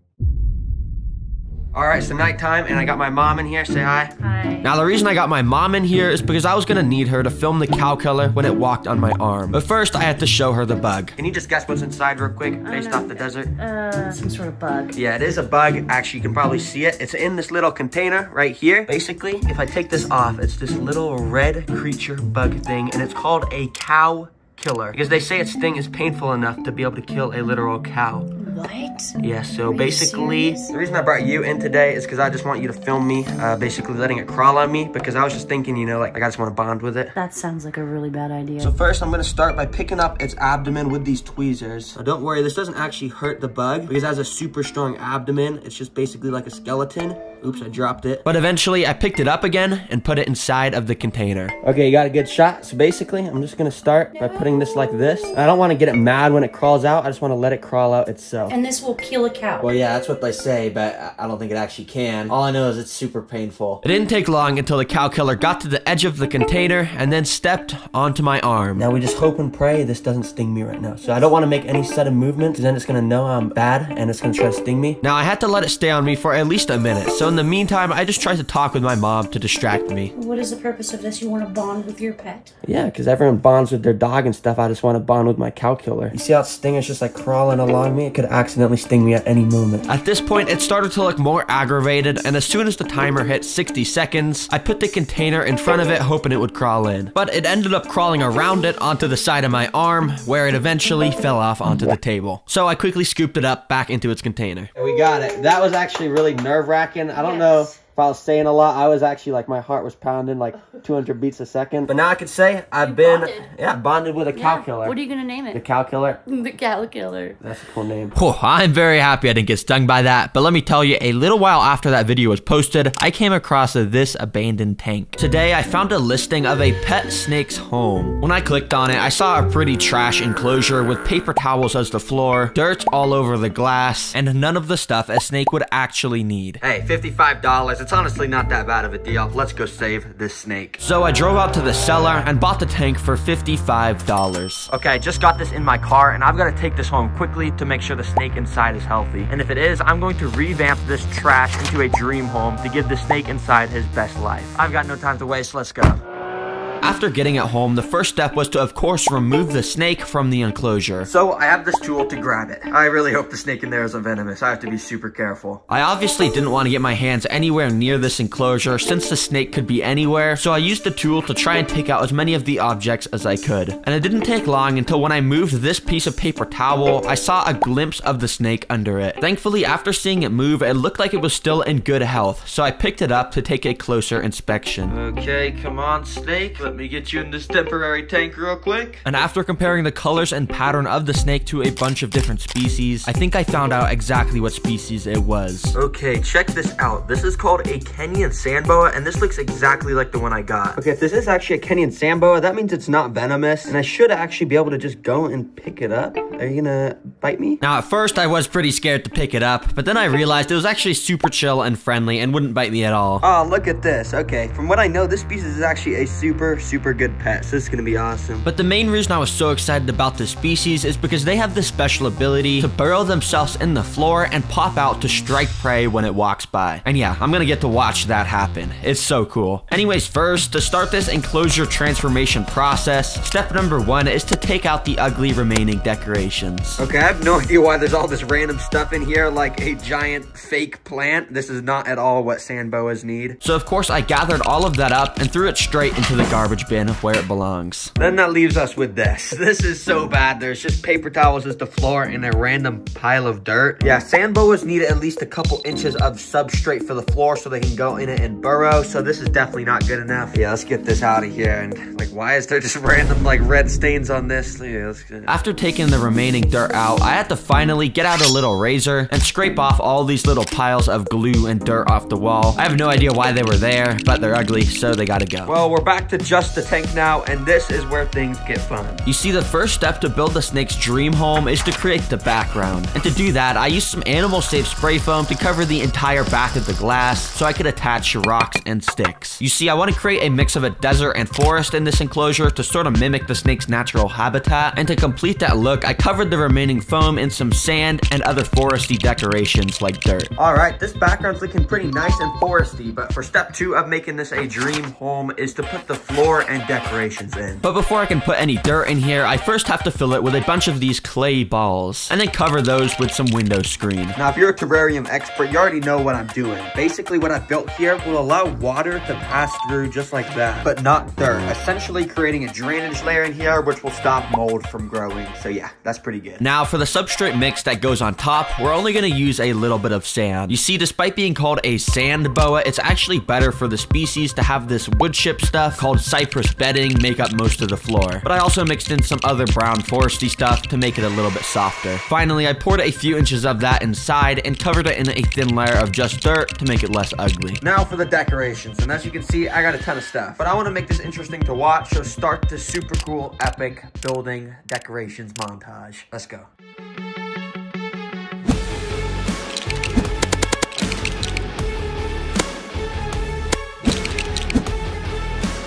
All right, so nighttime, and I got my mom in here. Say hi.
Hi.
Now, the reason I got my mom in here is because I was gonna need her to film the cow killer when it walked on my arm. But first, I had to show her the bug.
Can you just guess what's inside real quick, based off the desert?
Some sort of bug.
Yeah, it is a bug. Actually, you can probably see it. It's in this little container right here. Basically, if I take this off, it's this little red creature bug thing, and it's called a cow killer because they say its sting is painful enough to be able to kill a literal cow.
What?
Yeah, so basically, the reason I brought you in today is because I just want you to film me, basically letting it crawl on me, because I was just thinking, you know, like, I just want to bond with it.
That sounds like a really bad idea.
So first, I'm going to start by picking up its abdomen with these tweezers. Now, don't worry, this doesn't actually hurt the bug, because it has a super strong abdomen. It's just basically like a skeleton. Oops, I dropped it.
But eventually, I picked it up again and put it inside of the container.
Okay, you got a good shot. So basically, I'm just going to start by putting this like this. I don't want to get it mad when it crawls out. I just want to let it crawl out itself.
And this will kill a cow.
Well, yeah, that's what they say, but I don't think it actually can. All I know is it's super painful.
It didn't take long until the cow killer got to the edge of the container and then stepped onto my arm.
Now we just hope and pray this doesn't sting me right now. So I don't want to make any sudden movements, then it's gonna know I'm bad and it's gonna try to sting me.
Now I had to let it stay on me for at least a minute. So in the meantime, I just tried to talk with my mom to distract me.
What is the purpose of this? You want to bond with your pet?
Yeah, because everyone bonds with their dog and stuff. I just want to bond with my cow killer. You see how its sting is just like crawling along me? It could accidentally sting me at any moment.
At this point, it started to look more aggravated, and as soon as the timer hit 60 seconds, I put the container in front of it, hoping it would crawl in. But it ended up crawling around it onto the side of my arm, where it eventually fell off onto the table. So I quickly scooped it up back into its container.
We got it. That was actually really nerve-wracking. I don't know if I was saying a lot. I was actually like, my heart was pounding like 200 beats a second. But now I can say I've been bonded with a cow killer.
What are you gonna name it?
The cow killer.
The cow killer.
That's a cool name.
Whew, I'm very happy I didn't get stung by that, but let me tell you, a little while after that video was posted, I came across this abandoned tank. Today, I found a listing of a pet snake's home. When I clicked on it, I saw a pretty trash enclosure with paper towels as the floor, dirt all over the glass, and none of the stuff a snake would actually need.
Hey, $55. It's honestly not that bad of a deal. Let's go save this snake.
So I drove out to the cellar and bought the tank for $55.
Okay, I just got this in my car, and I've got to take this home quickly to make sure the snake inside is healthy. And if it is, I'm going to revamp this trash into a dream home to give the snake inside his best life. I've got no time to waste. Let's go.
After getting it home, the first step was to, of course, remove the snake from the enclosure.
So I have this tool to grab it. I really hope the snake in there isn't venomous. I have to be super careful.
I obviously didn't want to get my hands anywhere near this enclosure since the snake could be anywhere, so I used the tool to try and take out as many of the objects as I could. And it didn't take long until when I moved this piece of paper towel, I saw a glimpse of the snake under it. Thankfully, after seeing it move, it looked like it was still in good health, so I picked it up to take a closer inspection.
Okay, come on, snake. Let me get you in this temporary tank real quick.
And after comparing the colors and pattern of the snake to a bunch of different species, I think I found out exactly what species it was.
Okay, check this out. This is called a Kenyan sand boa, and this looks exactly like the one I got. Okay, if this is actually a Kenyan sand boa, that means it's not venomous, and I should actually be able to just go and pick it up. Are you gonna bite me?
Now, at first, I was pretty scared to pick it up, but then I realized it was actually super chill and friendly and wouldn't bite me at all.
Oh, look at this. Okay, from what I know, this species is actually a super good pet, so this is gonna be awesome.
But the main reason I was so excited about this species is because they have this special ability to burrow themselves in the floor and pop out to strike prey when it walks by. And yeah, I'm gonna get to watch that happen. It's so cool. Anyways, first, to start this enclosure transformation process, step number 1 is to take out the ugly remaining decorations.
Okay, I have no idea why there's all this random stuff in here, like a giant fake plant. This is not at all what sand boas need.
So of course I gathered all of that up and threw it straight into the garbage bin where it belongs.
Then that leaves us with this. This is so bad. There's just paper towels as the floor and a random pile of dirt. Yeah, sand boas need at least a couple inches of substrate for the floor so they can go in it and burrow. So this is definitely not good enough. Yeah, let's get this out of here. And like, why is there just random like red stains on this? Yeah, let's get...
After taking the remaining dirt out, I had to finally get out a little razor and scrape off all these little piles of glue and dirt off the wall. I have no idea why they were there, but they're ugly, so they gotta go.
Well, we're back to just the tank now, and this is where things get fun.
You see, the first step to build the snake's dream home is to create the background. And to do that, I used some animal-safe spray foam to cover the entire back of the glass so I could attach rocks and sticks. You see, I want to create a mix of a desert and forest in this enclosure to sort of mimic the snake's natural habitat. And to complete that look, I covered the remaining foam in some sand and other foresty decorations like dirt.
All right, this background's looking pretty nice and foresty, but for step 2 of making this a dream home is to put the floor and decorations in.
But before I can put any dirt in here, I first have to fill it with a bunch of these clay balls and then cover those with some window screen.
Now, if you're a terrarium expert, you already know what I'm doing. Basically, what I've built here will allow water to pass through just like that, but not dirt, essentially creating a drainage layer in here, which will stop mold from growing. So yeah, that's pretty good.
Now, for the substrate mix that goes on top, we're only going to use a little bit of sand. You see, despite being called a sand boa, it's actually better for the species to have this wood chip stuff called cypress bedding make up most of the floor. But I also mixed in some other brown foresty stuff to make it a little bit softer. Finally, I poured a few inches of that inside and covered it in a thin layer of just dirt to make it less ugly.
Now for the decorations, and as you can see, I got a ton of stuff, but I want to make this interesting to watch, so start this super cool, epic building decorations montage. Let's go.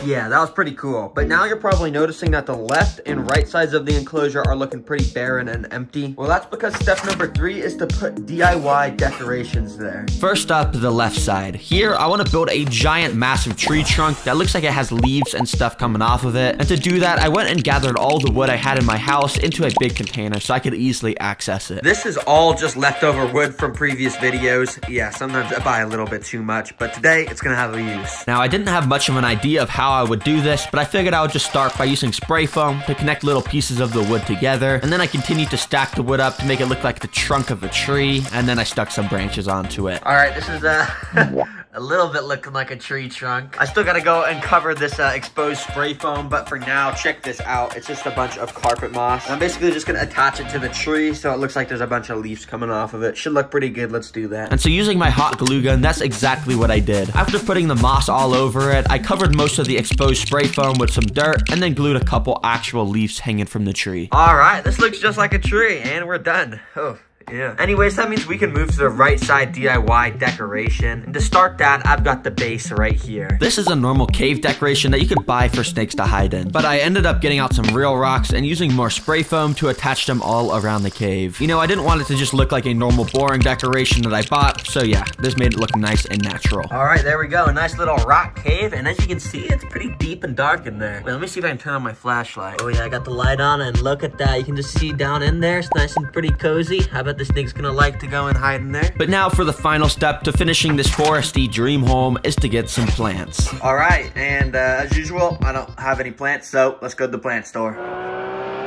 Yeah, that was pretty cool. But now you're probably noticing that the left and right sides of the enclosure are looking pretty barren and empty. Well, that's because step number 3 is to put DIY decorations there.
First up, the left side. Here, I want to build a giant massive tree trunk that looks like it has leaves and stuff coming off of it. And to do that, I went and gathered all the wood I had in my house into a big container so I could easily access it.
This is all just leftover wood from previous videos. Yeah, sometimes I buy a little bit too much, but today it's gonna have a use.
Now, I didn't have much of an idea of how I would do this, but I figured I would just start by using spray foam to connect little pieces of the wood together, and then I continued to stack the wood up to make it look like the trunk of a tree, and then I stuck some branches onto it.
All right, this is a little bit looking like a tree trunk. I still gotta go and cover this exposed spray foam, but for now, check this out. It's just a bunch of carpet moss. I'm basically just gonna attach it to the tree so it looks like there's a bunch of leaves coming off of it. Should look pretty good. Let's do that.
And so using my hot glue gun, that's exactly what I did. After putting the moss all over it, I covered most of the exposed spray foam with some dirt and then glued a couple actual leaves hanging from the tree.
All right, this looks just like a tree, and we're done. Oh. Yeah. Anyways, that means we can move to the right side DIY decoration. And to start that, I've got the base right here.
This is a normal cave decoration that you could buy for snakes to hide in. But I ended up getting out some real rocks and using more spray foam to attach them all around the cave. You know, I didn't want it to just look like a normal boring decoration that I bought. So yeah, this made it look nice and natural.
All right, there we go. A nice little rock cave. And as you can see, it's pretty deep and dark in there. Wait, let me see if I can turn on my flashlight. Oh yeah, I got the light on and look at that. You can just see down in there. It's nice and pretty cozy. How about this snake's gonna like to go and hide in there?
But now for the final step to finishing this foresty dream home is to get some plants.
All right, and as usual, I don't have any plants, so let's go to the plant store.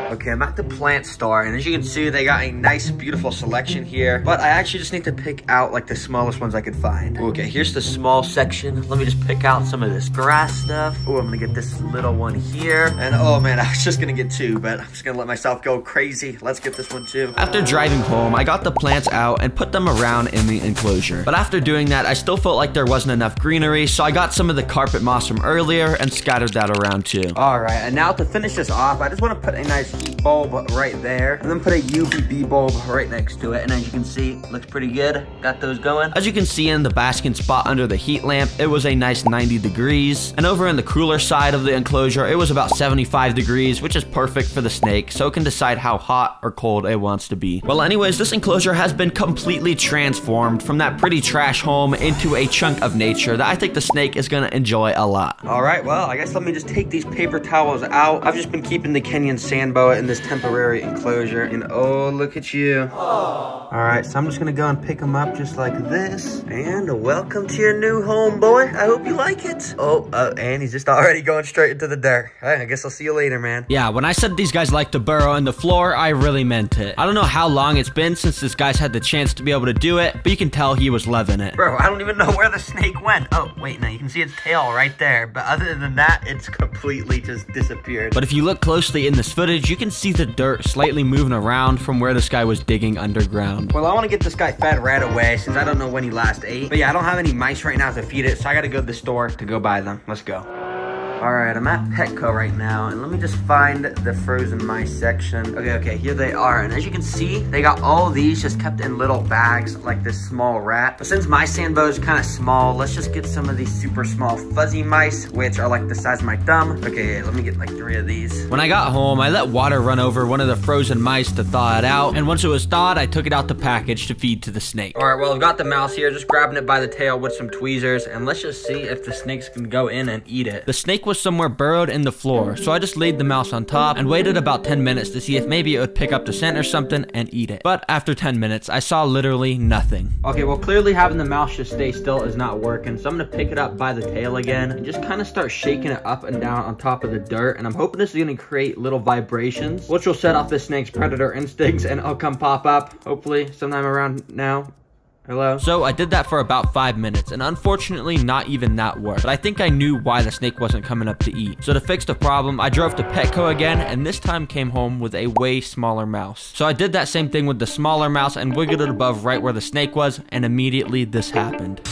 Okay, I'm at the plant store, and as you can see, they got a nice, beautiful selection here, but I actually just need to pick out, like, the smallest ones I could find. Okay, here's the small section. Let me just pick out some of this grass stuff. Oh, I'm gonna get this little one here, and oh man, I was just gonna get 2, but I'm just gonna let myself go crazy. Let's get this one too.
After driving home, I got the plants out and put them around in the enclosure. But after doing that, I still felt like there wasn't enough greenery, so I got some of the carpet moss from earlier and scattered that around too.
All right, and now to finish this off, I just wanna put a nice heat bulb right there, and then put a UVB bulb right next to it, and as you can see, looks pretty good. Got those going.
As you can see in the basking spot under the heat lamp, it was a nice 90 degrees, and over in the cooler side of the enclosure, it was about 75 degrees, which is perfect for the snake, so it can decide how hot or cold it wants to be. Well, anyways, this enclosure has been completely transformed from that pretty trash home into a chunk of nature that I think the snake is gonna enjoy a lot.
All right, well, I guess let me just take these paper towels out. I've just been keeping the Kenyan sand boa boa in this temporary enclosure. And oh, look at you. All right, so I'm just gonna go and pick him up just like this. And welcome to your new home, boy. I hope you like it. Oh, and he's just already going straight into the dirt. All right, I guess I'll see you later, man.
Yeah, when I said these guys like to burrow in the floor, I really meant it. I don't know how long it's been since this guy's had the chance to be able to do it, but you can tell he was loving it.
Bro, I don't even know where the snake went. Oh, wait, no, you can see its tail right there. But other than that, it's completely just disappeared.
But if you look closely in this footage, you can see the dirt slightly moving around from where this guy was digging underground.
Well, I want to get this guy fed right away since I don't know when he last ate. But yeah, I don't have any mice right now to feed it, so I got to go to the store to go buy them. Let's go. All right, I'm at Petco right now, and let me just find the frozen mice section. Okay, here they are. And as you can see, they got all these just kept in little bags like this small rat. But since my sandbow is kind of small, let's just get some of these super small fuzzy mice, which are like the size of my thumb. Okay, let me get like 3 of these.
When I got home, I let water run over one of the frozen mice to thaw it out. And once it was thawed, I took it out the package to feed to the snake.
All right, well, I've got the mouse here, just grabbing it by the tail with some tweezers. And let's just see if the snakes can go in and eat it.
The snake was somewhere burrowed in the floor, so I just laid the mouse on top and waited about 10 minutes to see if maybe it would pick up the scent or something and eat it. But after 10 minutes, I saw literally nothing.
Okay, well, clearly having the mouse just stay still is not working, so I'm gonna pick it up by the tail again and just kind of start shaking it up and down on top of the dirt. And I'm hoping this is gonna create little vibrations, which will set off the snake's predator instincts, and it'll come pop up, hopefully sometime around now. Hello?
So I did that for about 5 minutes, and unfortunately not even that worked. But I think I knew why the snake wasn't coming up to eat. So to fix the problem, I drove to Petco again, and this time came home with a way smaller mouse. So I did that same thing with the smaller mouse and wiggled it above right where the snake was, and immediately this happened.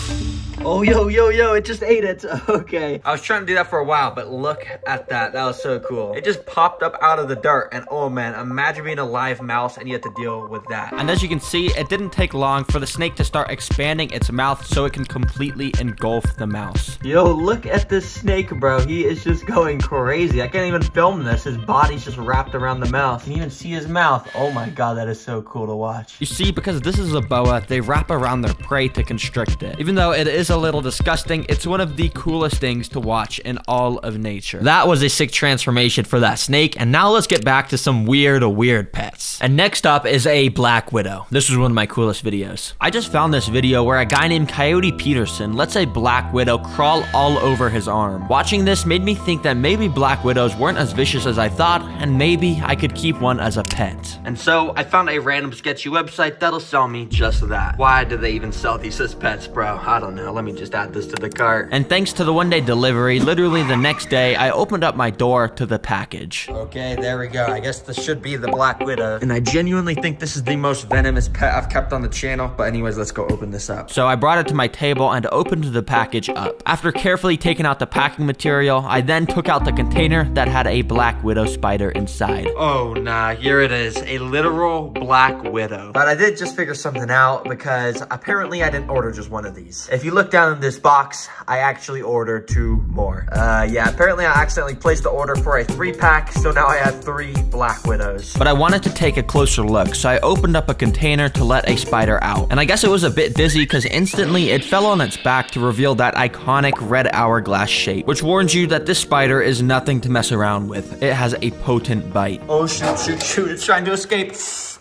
Oh, yo, it just ate it. Okay. I was trying to do that for a while, but look at that. That was so cool. It just popped up out of the dirt, and oh man, imagine being a live mouse and you have to deal with that.
And as you can see, it didn't take long for the snake to start expanding its mouth so it can completely engulf the mouse.
Yo, look at this snake, bro. He is just going crazy. I can't even film this. His body's just wrapped around the mouse. You can even see his mouth. Oh my god, that is so cool to watch.
You see, because this is a boa, they wrap around their prey to constrict it. Even though it is a little disgusting, it's one of the coolest things to watch in all of nature. That was a sick transformation for that snake, and now let's get back to some weird pets. And next up is a black widow. This was one of my coolest videos. I just found this video where a guy named Coyote Peterson lets a black widow crawl all over his arm. Watching this made me think that maybe black widows weren't as vicious as I thought, and maybe I could keep one as a pet.
And so I found a random sketchy website that'll sell me just that. Why do they even sell these as pets, bro? I don't know. Let me just add this to the cart.
And thanks to the one-day delivery, literally the next day, I opened up my door to the package.
Okay, there we go. I guess this should be the black widow. And I genuinely think this is the most venomous pet I've kept on the channel. But anyways, let's go open this up.
So I brought it to my table and opened the package up. After carefully taking out the packing material, I then took out the container that had a black widow spider inside.
Oh, nah, here it is. A literal black widow. But I did just figure something out because apparently I didn't order just one of these. If you look down in this box, I actually ordered 2 more. Yeah, apparently I accidentally placed the order for a 3-pack, so now I have 3 black widows.
But I wanted to take a closer look, so I opened up a container to let a spider out. And I guess it was a bit dizzy because instantly it fell on its back to reveal that iconic red hourglass shape, which warns you that this spider is nothing to mess around with. It has a potent bite.
Oh, shoot, it's trying to escape.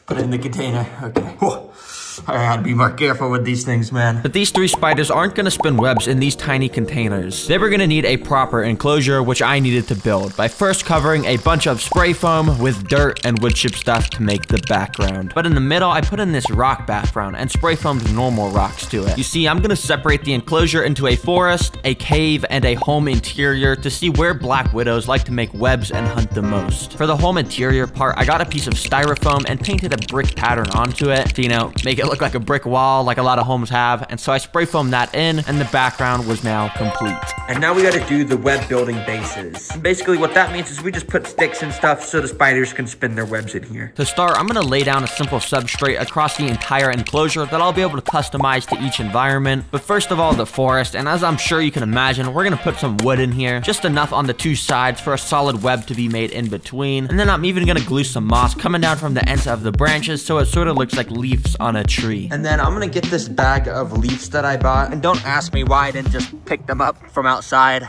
Put it in the container, okay. Whoa. I gotta be more careful with these things, man.
But these 3 spiders aren't gonna spin webs in these tiny containers. They were gonna need a proper enclosure, which I needed to build by first covering a bunch of spray foam with dirt and wood chip stuff to make the background. But in the middle, I put in this rock background and spray foamed normal rocks to it. You see, I'm gonna separate the enclosure into a forest, a cave, and a home interior to see where black widows like to make webs and hunt the most. For the home interior part, I got a piece of styrofoam and painted a brick pattern onto it to, you know, make it look like a brick wall like a lot of homes have, and so I spray foamed that in, and the background was now complete.
And now we gotta do the web building bases. And basically what that means is we just put sticks and stuff so the spiders can spin their webs in here.
To start, I'm gonna lay down a simple substrate across the entire enclosure that I'll be able to customize to each environment. But first of all, the forest, and as I'm sure you can imagine, we're gonna put some wood in here, just enough on the 2 sides for a solid web to be made in between. And then I'm even gonna glue some moss coming down from the ends of the branches so it sort of looks like leaves on a tree.
And then I'm gonna get this bag of leaves that I bought. And don't ask me why I didn't just pick them up from outside.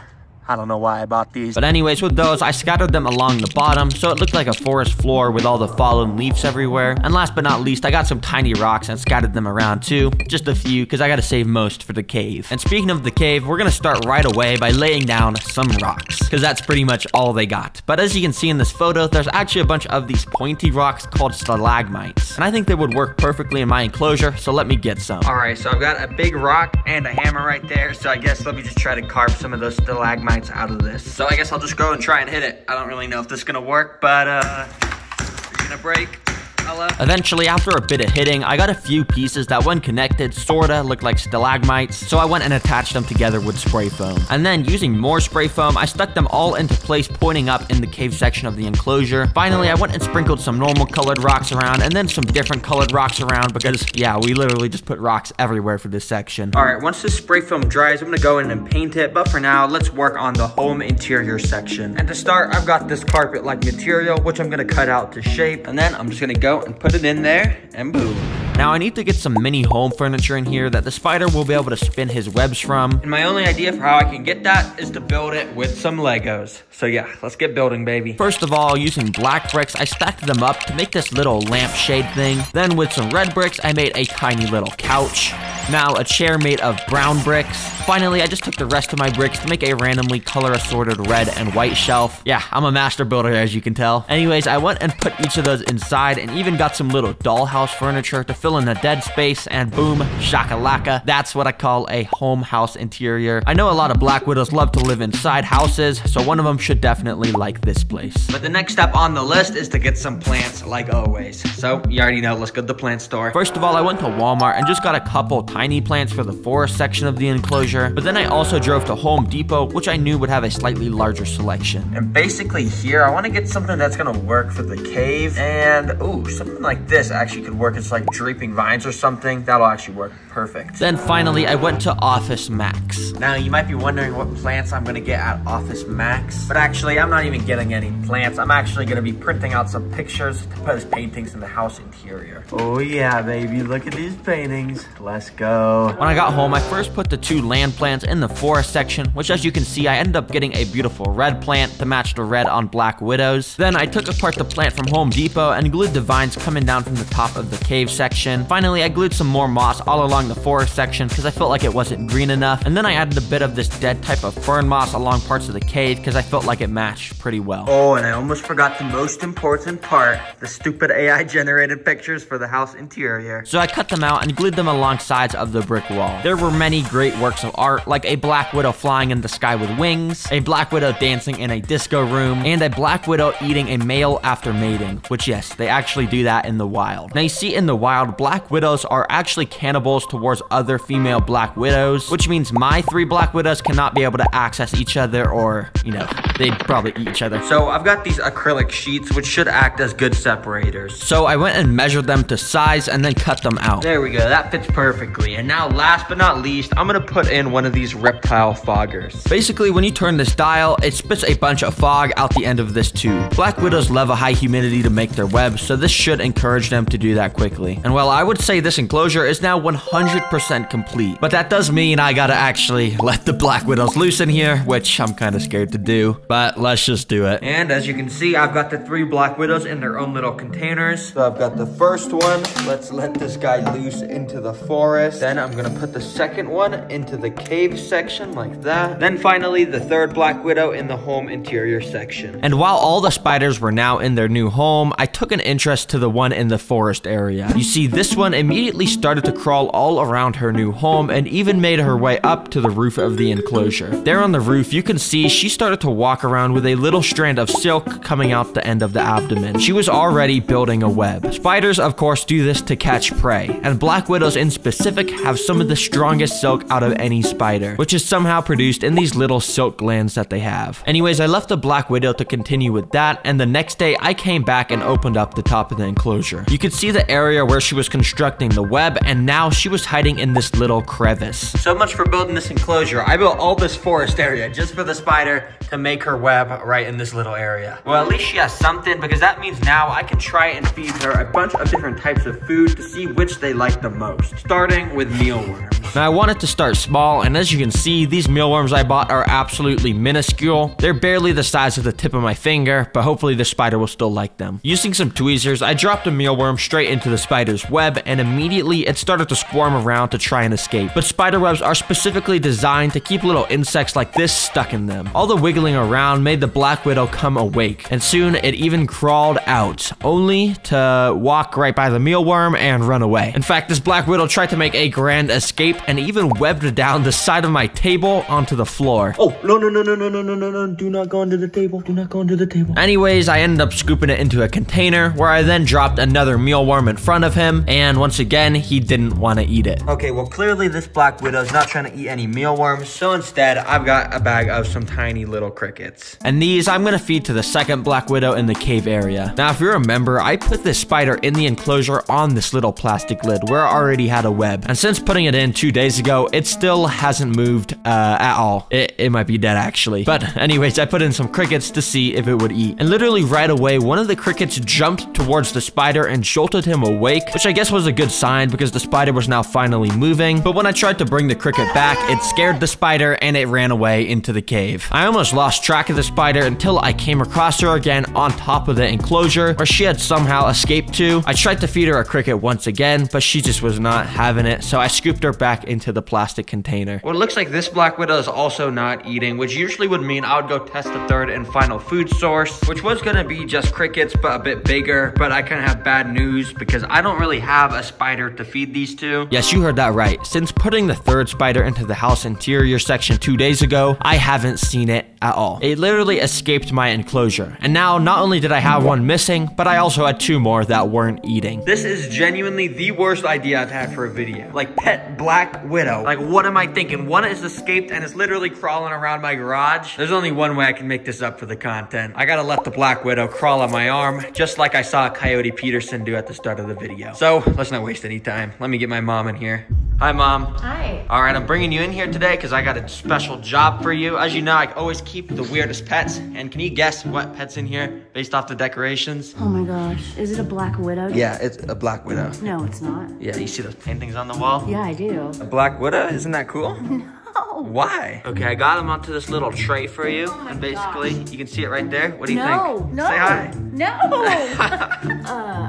I don't know why I bought these.
But anyways, with those, I scattered them along the bottom, so it looked like a forest floor with all the fallen leaves everywhere. And last but not least, I got some tiny rocks and scattered them around too. Just a few, because I gotta save most for the cave. And speaking of the cave, we're gonna start right away by laying down some rocks, because that's pretty much all they got. But as you can see in this photo, there's actually a bunch of these pointy rocks called stalagmites. And I think they would work perfectly in my enclosure, so let me get some.
Alright, so I've got a big rock and a hammer right there, so I guess let me just try to carve some of those stalagmites out of this. So I guess I'll just go and try and hit it. I don't really know if this is gonna work, but it's gonna break. Hello?
Eventually, after a bit of hitting, I got a few pieces that when connected sorta looked like stalagmites, so I went and attached them together with spray foam. And then using more spray foam, I stuck them all into place pointing up in the cave section of the enclosure. Finally, I went and sprinkled some normal colored rocks around and then some different colored rocks around because, yeah, we literally just put rocks everywhere for this section.
Alright, once this spray foam dries, I'm gonna go in and paint it, but for now, let's work on the home interior section. And to start, I've got this carpet-like material, which I'm gonna cut out to shape, and then I'm just gonna go and put it in there, and boom.
Now I need to get some mini home furniture in here that the spider will be able to spin his webs from.
And my only idea for how I can get that is to build it with some Legos. So yeah, let's get building, baby.
First of all, using black bricks, I stacked them up to make this little lampshade thing. Then with some red bricks, I made a tiny little couch. Now a chair made of brown bricks. Finally, I just took the rest of my bricks to make a randomly color assorted red and white shelf. Yeah, I'm a master builder, as you can tell. Anyways, I went and put each of those inside and even got some little dollhouse furniture to fill in the dead space, and boom, shakalaka. That's what I call a home house interior. I know a lot of black widows love to live inside houses, so one of them should definitely like this place.
But the next step on the list is to get some plants, like always. So, you already know, let's go to the plant store.
First of all, I went to Walmart and just got a couple tiny plants for the forest section of the enclosure, but then I also drove to Home Depot, which I knew would have a slightly larger selection.
And basically here, I want to get something that's gonna work for the cave, and ooh, something like this actually could work. It's like draping vines or something. That'll actually work perfect.
Then finally, I went to Office Max.
Now, you might be wondering what plants I'm gonna get at Office Max, but actually, I'm not even getting any plants. I'm actually gonna be printing out some pictures to put as paintings in the house interior. Oh yeah, baby, look at these paintings. Let's go.
When I got home, I first put the two land plants in the forest section, which as you can see, I ended up getting a beautiful red plant to match the red on black widows. Then I took apart the plant from Home Depot and glued the vines coming down from the top of the cave section. Finally, I glued some more moss all along the forest section because I felt like it wasn't green enough. And then I added a bit of this dead type of fern moss along parts of the cave because I felt like it matched pretty well.
Oh, and I almost forgot the most important part, the stupid AI generated pictures for the house interior.
So I cut them out and glued them along sides of the brick wall. There were many great works of art, like a black widow flying in the sky with wings, a black widow dancing in a disco room, and a black widow eating a male after mating, which yes, they actually do that in the wild. Now you see in the wild, black widows are actually cannibals towards other female black widows, which means my three black widows cannot be able to access each other, or, you know, they'd probably eat each other.
So I've got these acrylic sheets, which should act as good separators.
So I went and measured them to size and then cut them out.
There we go, that fits perfectly. And now last but not least, I'm gonna put in one of these reptile foggers.
Basically, when you turn this dial, it spits a bunch of fog out the end of this tube. Black widows love a high humidity to make their webs, so this should encourage them to do that quickly. And well, I would say this enclosure is now 100% complete, but that does mean I gotta actually let the black widows loose in here, which I'm kind of scared to do, but let's just do it.
And as you can see, I've got the three black widows in their own little containers. So I've got the first one. Let's let this guy loose into the forest. Then I'm gonna put the second one into the cave section like that. Then finally, the third black widow in the home interior section.
And while all the spiders were now in their new home, I took an interest to the one in the forest area. You see, this one immediately started to crawl all around her new home and even made her way up to the roof of the enclosure. There on the roof, you can see she started to walk around with a little strand of silk coming out the end of the abdomen. She was already building a web. Spiders, of course, do this to catch prey, and black widows in specific have some of the strongest silk out of any spider, which is somehow produced in these little silk glands that they have. Anyways, I left the black widow to continue with that, and the next day I came back and opened up the top of the enclosure. You could see the area where she was constructing the web, and now she was hiding in this little crevice.
So much for building this enclosure. I built all this forest area just for the spider to make her web right in this little area. Well, at least she has something, because that means now I can try and feed her a bunch of different types of food to see which they like the most, starting with mealworms.
Now I wanted to start small, and as you can see, these mealworms I bought are absolutely minuscule. They're barely the size of the tip of my finger, but hopefully the spider will still like them. Using some tweezers, I dropped a mealworm straight into the spider's web, and immediately it started to squirm around to try and escape. But spider webs are specifically designed to keep little insects like this stuck in them. All the wiggling around made the black widow come awake, and soon it even crawled out, only to walk right by the mealworm and run away. In fact, this black widow tried to make a grand escape and even webbed down the side of my table onto the floor.
Oh, no. Do not go under the table. Do not go under the table.
Anyways, I ended up scooping it into a container where I then dropped another mealworm in front of him, and once again, he didn't want to eat it.
Okay, well, clearly this black widow's not trying to eat any mealworms, so instead, I've got a bag of some tiny little crickets.
And these I'm gonna feed to the second black widow in the cave area. Now, if you remember, I put this spider in the enclosure on this little plastic lid where it already had a web. And since putting it in 2 days ago, it still hasn't moved at all. It might be dead, actually. But anyways, I put in some crickets to see if it would eat. And literally right away, one of the crickets jumped towards the spider and jolted him awake, which I guess was a good sign because the spider was now finally moving. But when I tried to bring the cricket back, it scared the spider and it ran away into the cave. I almost lost track of the spider until I came across her again on top of the enclosure where she had somehow escaped to. I tried to feed her a cricket once again, but she just was not having it, so I scooped her back into the plastic container.
Well, it looks like this black widow is also not eating, which usually would mean I would go test the third and final food source, which was gonna be just crickets, but a bit bigger. But I kind of have bad news because I don't really have a spider to feed these to.
Yes, you heard that right. Since putting the third spider into the house interior section 2 days ago, I haven't seen it at all. It literally escaped my enclosure. And now, not only did I have one missing, but I also had 2 more that weren't eating.
This is genuinely the worst idea I've had for a video. Like, pet black widow. Like, what am I thinking? One is escaped and is literally crawling around my garage. There's only one way I can make this up for the content. I gotta let the black widow crawl on my arm, just like I saw Coyote Peterson do at the start of the video. So, let's not waste any time. Let me get my mom in here. Hi, Mom.
Hi.
All right, I'm bringing you in here today because I got a special job for you. As you know, I always keep the weirdest pets. And can you guess what pet's in here based off the decorations?
Oh my gosh. Is it a black widow?
Yeah, it's a black widow.
No, it's not.
Yeah, you see those paintings on the wall?
Yeah, I do.
A black widow? Isn't that cool?
No.
Why? Okay, I got them onto this little tray for you.
Oh my
and basically,
gosh.
you can see it right there. What do you
No,
think?
no.
Say hi.
No.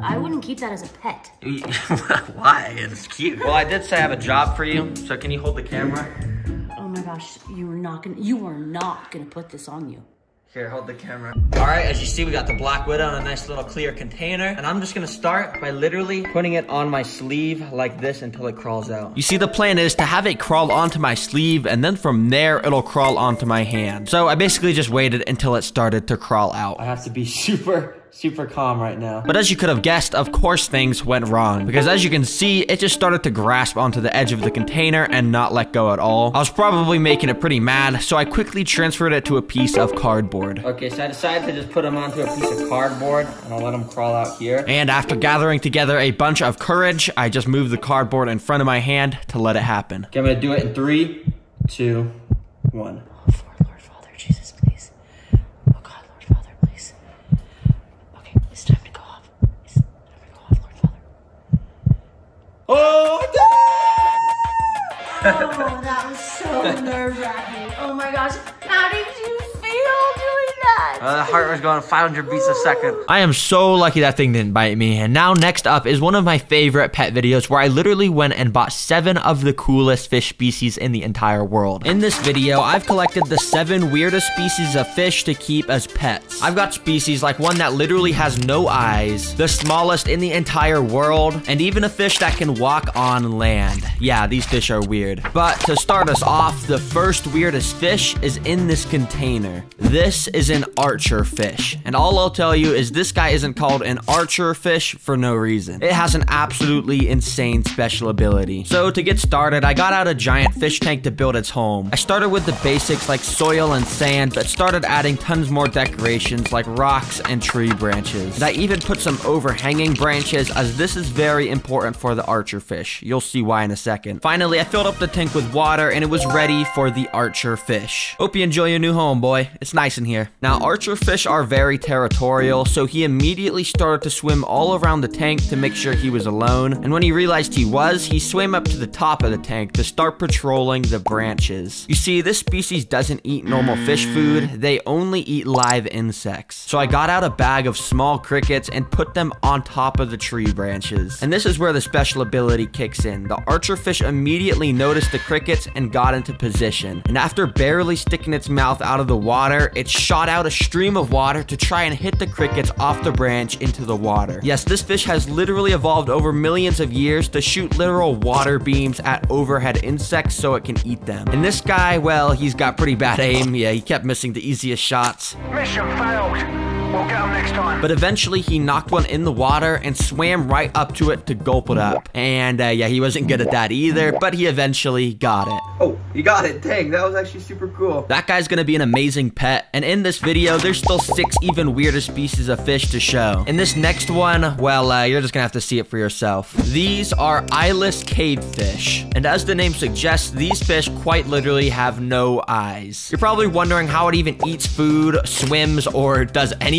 I wouldn't keep that as a pet.
Why? It's cute. Well, I did say I have a job for you. So can you hold the camera?
Oh my gosh, you are not gonna put this on you.
Here, hold the camera. All right, as you see, we got the black widow in a nice little clear container. And I'm just gonna start by literally putting it on my sleeve like this until it crawls out.
You see, the plan is to have it crawl onto my sleeve, and then from there, it'll crawl onto my hand. So I basically just waited until it started to crawl out.
I have to be super calm right now.
But as you could have guessed, of course things went wrong. Because as you can see, it just started to grasp onto the edge of the container and not let go at all. I was probably making it pretty mad, so I quickly transferred it to a piece of cardboard.
Okay, so I decided to just put them onto a piece of cardboard, and I'll let them crawl out here.
And after gathering together a bunch of courage, I just moved the cardboard in front of my hand to let it happen.
Okay, I'm gonna do it in 3, 2, 1.
Lord Father, Jesus, please. Oh God, Lord Father, please. Okay, it's time to go off. It's time to go off, Lord Father.
Oh,
Oh, that was so nerve-wracking. Oh my gosh, how did you feel doing that?
the heart was going 500 beats a second.
I am so lucky that thing didn't bite me. And now next up is one of my favorite pet videos where I literally went and bought 7 of the coolest fish species in the entire world. In this video, I've collected the 7 weirdest species of fish to keep as pets. I've got species like one that literally has no eyes, the smallest in the entire world, and even a fish that can walk on land. Yeah, these fish are weird. But to start us off, the first weirdest fish is in this container. This is an archer fish. And all I'll tell you is this guy isn't called an archer fish for no reason. It has an absolutely insane special ability. So to get started, I got out a giant fish tank to build its home. I started with the basics like soil and sand, but started adding tons more decorations like rocks and tree branches. And I even put some overhanging branches, as this is very important for the archer fish. You'll see why in a second. Finally, I filled up the tank with water and it was ready for the archer fish. Hope you enjoy your new home, boy. It's nice in here. Now, archerfish are very territorial, so he immediately started to swim all around the tank to make sure he was alone. And when he realized he was, he swam up to the top of the tank to start patrolling the branches. You see, this species doesn't eat normal fish food, they only eat live insects. So I got out a bag of small crickets and put them on top of the tree branches. And this is where the special ability kicks in. The archerfish immediately noticed the crickets and got into position. And after barely sticking its mouth out of the water, it shot out a stream of water to try and hit the crickets off the branch into the water. Yes, this fish has literally evolved over millions of years to shoot literal water beams at overhead insects so it can eat them. And this guy, well, he's got pretty bad aim. Yeah, he kept missing the easiest shots.
Mission failed. We'll get him next time.
But eventually he knocked one in the water and swam right up to it to gulp it up. And yeah, he wasn't good at that either, but he eventually got it.
Oh, you got it. Dang, that was actually super cool.
That guy's gonna be an amazing pet. And in this video, there's still 6 even weirder species of fish to show. In this next one, well, you're just gonna have to see it for yourself. These are eyeless cavefish. And as the name suggests, these fish quite literally have no eyes. You're probably wondering how it even eats food, swims, or does anything.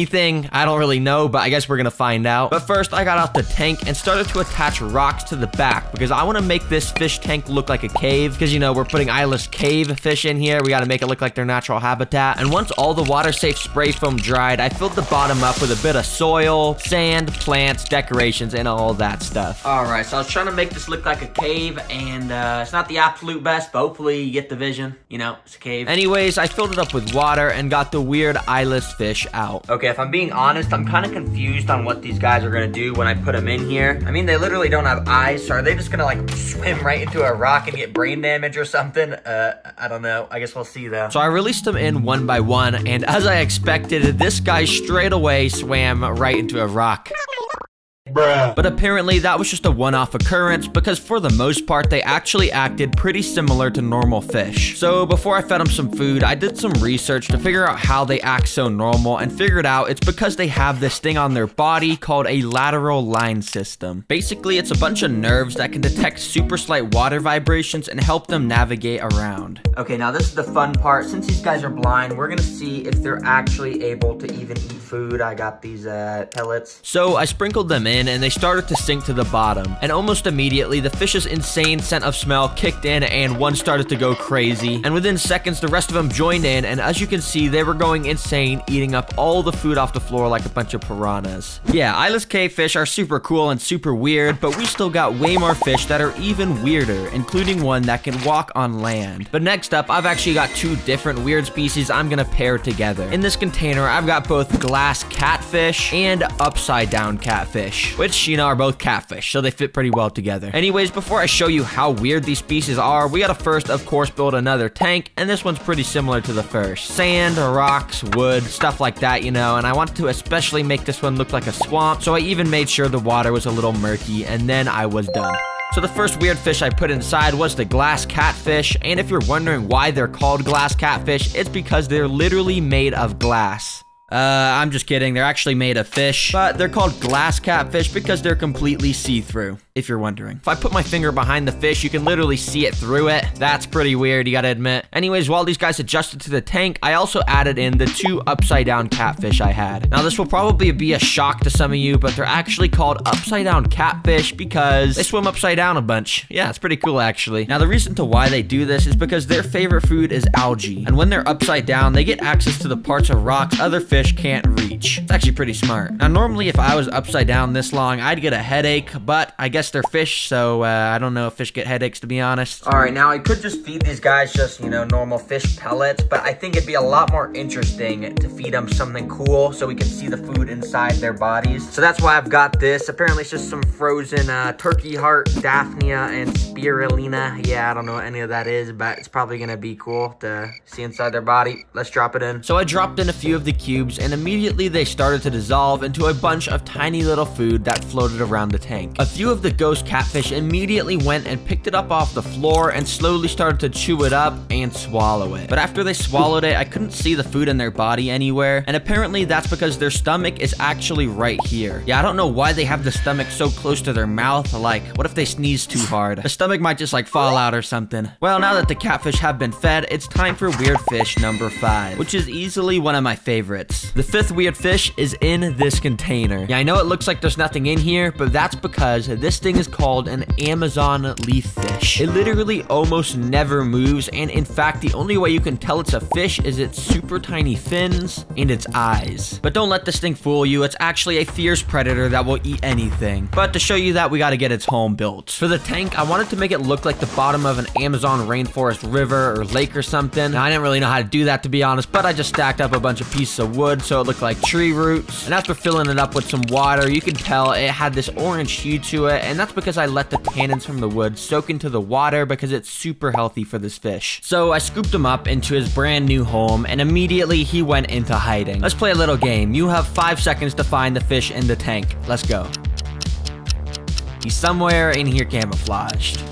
I don't really know, but I guess we're gonna find out. But first, I got out the tank and started to attach rocks to the back because I want to make this fish tank look like a cave because, you know, we're putting eyeless cave fish in here. We got to make it look like their natural habitat. And once all the water-safe spray foam dried, I filled the bottom up with a bit of soil, sand, plants, decorations, and all that stuff. All right, so I was trying to make this look like a cave, and it's not the absolute best, but hopefully you get the vision. You know, it's a cave. Anyways, I filled it up with water and got the weird eyeless fish out. Okay, if I'm being honest, I'm kind of confused on what these guys are gonna do when I put them in here. I mean, they literally don't have eyes, so are they just gonna like swim right into a rock and get brain damage or something? I don't know. I guess we'll see though. So I released them in one by one, and as I expected, this guy straight away swam right into a rock.
Bruh.
But apparently that was just a one-off occurrence because for the most part they actually acted pretty similar to normal fish. So before I fed them some food, I did some research to figure out how they act so normal and figured out it's because they have this thing on their body called a lateral line system. Basically, it's a bunch of nerves that can detect super slight water vibrations and help them navigate around. Okay, now this is the fun part. Since these guys are blind, we're gonna see if they're actually able to even eat food. I got these pellets. So I sprinkled them in and they started to sink to the bottom. And almost immediately, the fish's insane scent of smell kicked in and one started to go crazy. And within seconds, the rest of them joined in, and as you can see, they were going insane, eating up all the food off the floor like a bunch of piranhas. Yeah, eyeless cavefish are super cool and super weird, but we still got way more fish that are even weirder, including one that can walk on land. But next up, I've actually got 2 different weird species I'm gonna pair together. In this container, I've got both glass catfish and upside down catfish, which, you know, are both catfish, so they fit pretty well together. Anyways, before I show you how weird these species are, we gotta first, of course, build another tank, and this one's pretty similar to the first. Sand, rocks, wood, stuff like that, you know, and I wanted to especially make this one look like a swamp, so I even made sure the water was a little murky, and then I was done. So the first weird fish I put inside was the glass catfish, and if you're wondering why they're called glass catfish, it's because they're literally made of glass. I'm just kidding. They're actually made of fish, but they're called glass catfish because they're completely see-through, if you're wondering. If I put my finger behind the fish, you can literally see it through it. That's pretty weird, you gotta admit. Anyways, while these guys adjusted to the tank, I also added in the 2 upside-down catfish I had. Now, this will probably be a shock to some of you, but they're actually called upside-down catfish because they swim upside down a bunch. Yeah, it's pretty cool, actually. Now, the reason to why they do this is because their favorite food is algae, and when they're upside down, they get access to the parts of rocks other fish can't reach. It's actually pretty smart. Now, normally if I was upside down this long, I'd get a headache, but I guess they're fish, so I don't know if fish get headaches, to be honest. All right, now I could just feed these guys just, you know, normal fish pellets, but I think it'd be a lot more interesting to feed them something cool so we can see the food inside their bodies. So that's why I've got this. Apparently it's just some frozen turkey heart, daphnia, and spirulina. Yeah, I don't know what any of that is, but it's probably gonna be cool to see inside their body. Let's drop it in. So I dropped in a few of the cubes, and immediately they started to dissolve into a bunch of tiny little food that floated around the tank. A few of the ghost catfish immediately went and picked it up off the floor and slowly started to chew it up and swallow it. But after they swallowed it, I couldn't see the food in their body anywhere, and apparently that's because their stomach is actually right here. Yeah, I don't know why they have the stomach so close to their mouth. Like, what if they sneeze too hard? The stomach might just like fall out or something. Well, now that the catfish have been fed, it's time for weird fish number 5, which is easily one of my favorites. The 5th weird fish is in this container. Yeah, I know it looks like there's nothing in here, but that's because this thing is called an Amazon leaf fish. It literally almost never moves, and in fact, the only way you can tell it's a fish is its super tiny fins and its eyes. But don't let this thing fool you. It's actually a fierce predator that will eat anything. But to show you that, we got to get its home built. For the tank, I wanted to make it look like the bottom of an Amazon rainforest river or lake or something. Now, I didn't really know how to do that, to be honest, but I just stacked up a bunch of pieces of wood so it looked like tree roots. And after filling it up with some water, you can tell it had this orange hue to it, and that's because I let the tannins from the wood soak into the water because it's super healthy for this fish. So I scooped him up into his brand new home, and immediately he went into hiding. Let's play a little game. You have 5 seconds to find the fish in the tank. Let's go. He's somewhere in here camouflaged.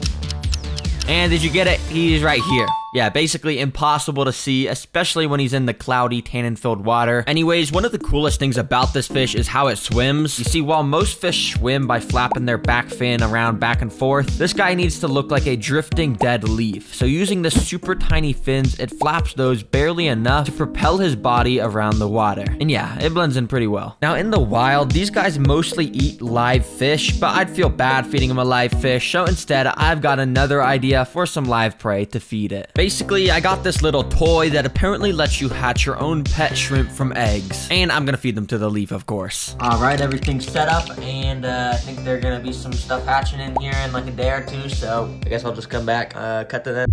And did you get it? He's right here. Yeah, basically impossible to see, especially when he's in the cloudy, tannin-filled water. Anyways, one of the coolest things about this fish is how it swims. You see, while most fish swim by flapping their back fin around back and forth, this guy needs to look like a drifting dead leaf. So using the super tiny fins, it flaps those barely enough to propel his body around the water. And yeah, it blends in pretty well. Now, in the wild, these guys mostly eat live fish, but I'd feel bad feeding them a live fish, so instead, I've got another idea for some live prey to feed it. Basically, I got this little toy that apparently lets you hatch your own pet shrimp from eggs. And I'm gonna feed them to the leaf, of course. All right, everything's set up, and I think there's gonna be some stuff hatching in here in like a day or two, so I guess I'll just come back, cut to them.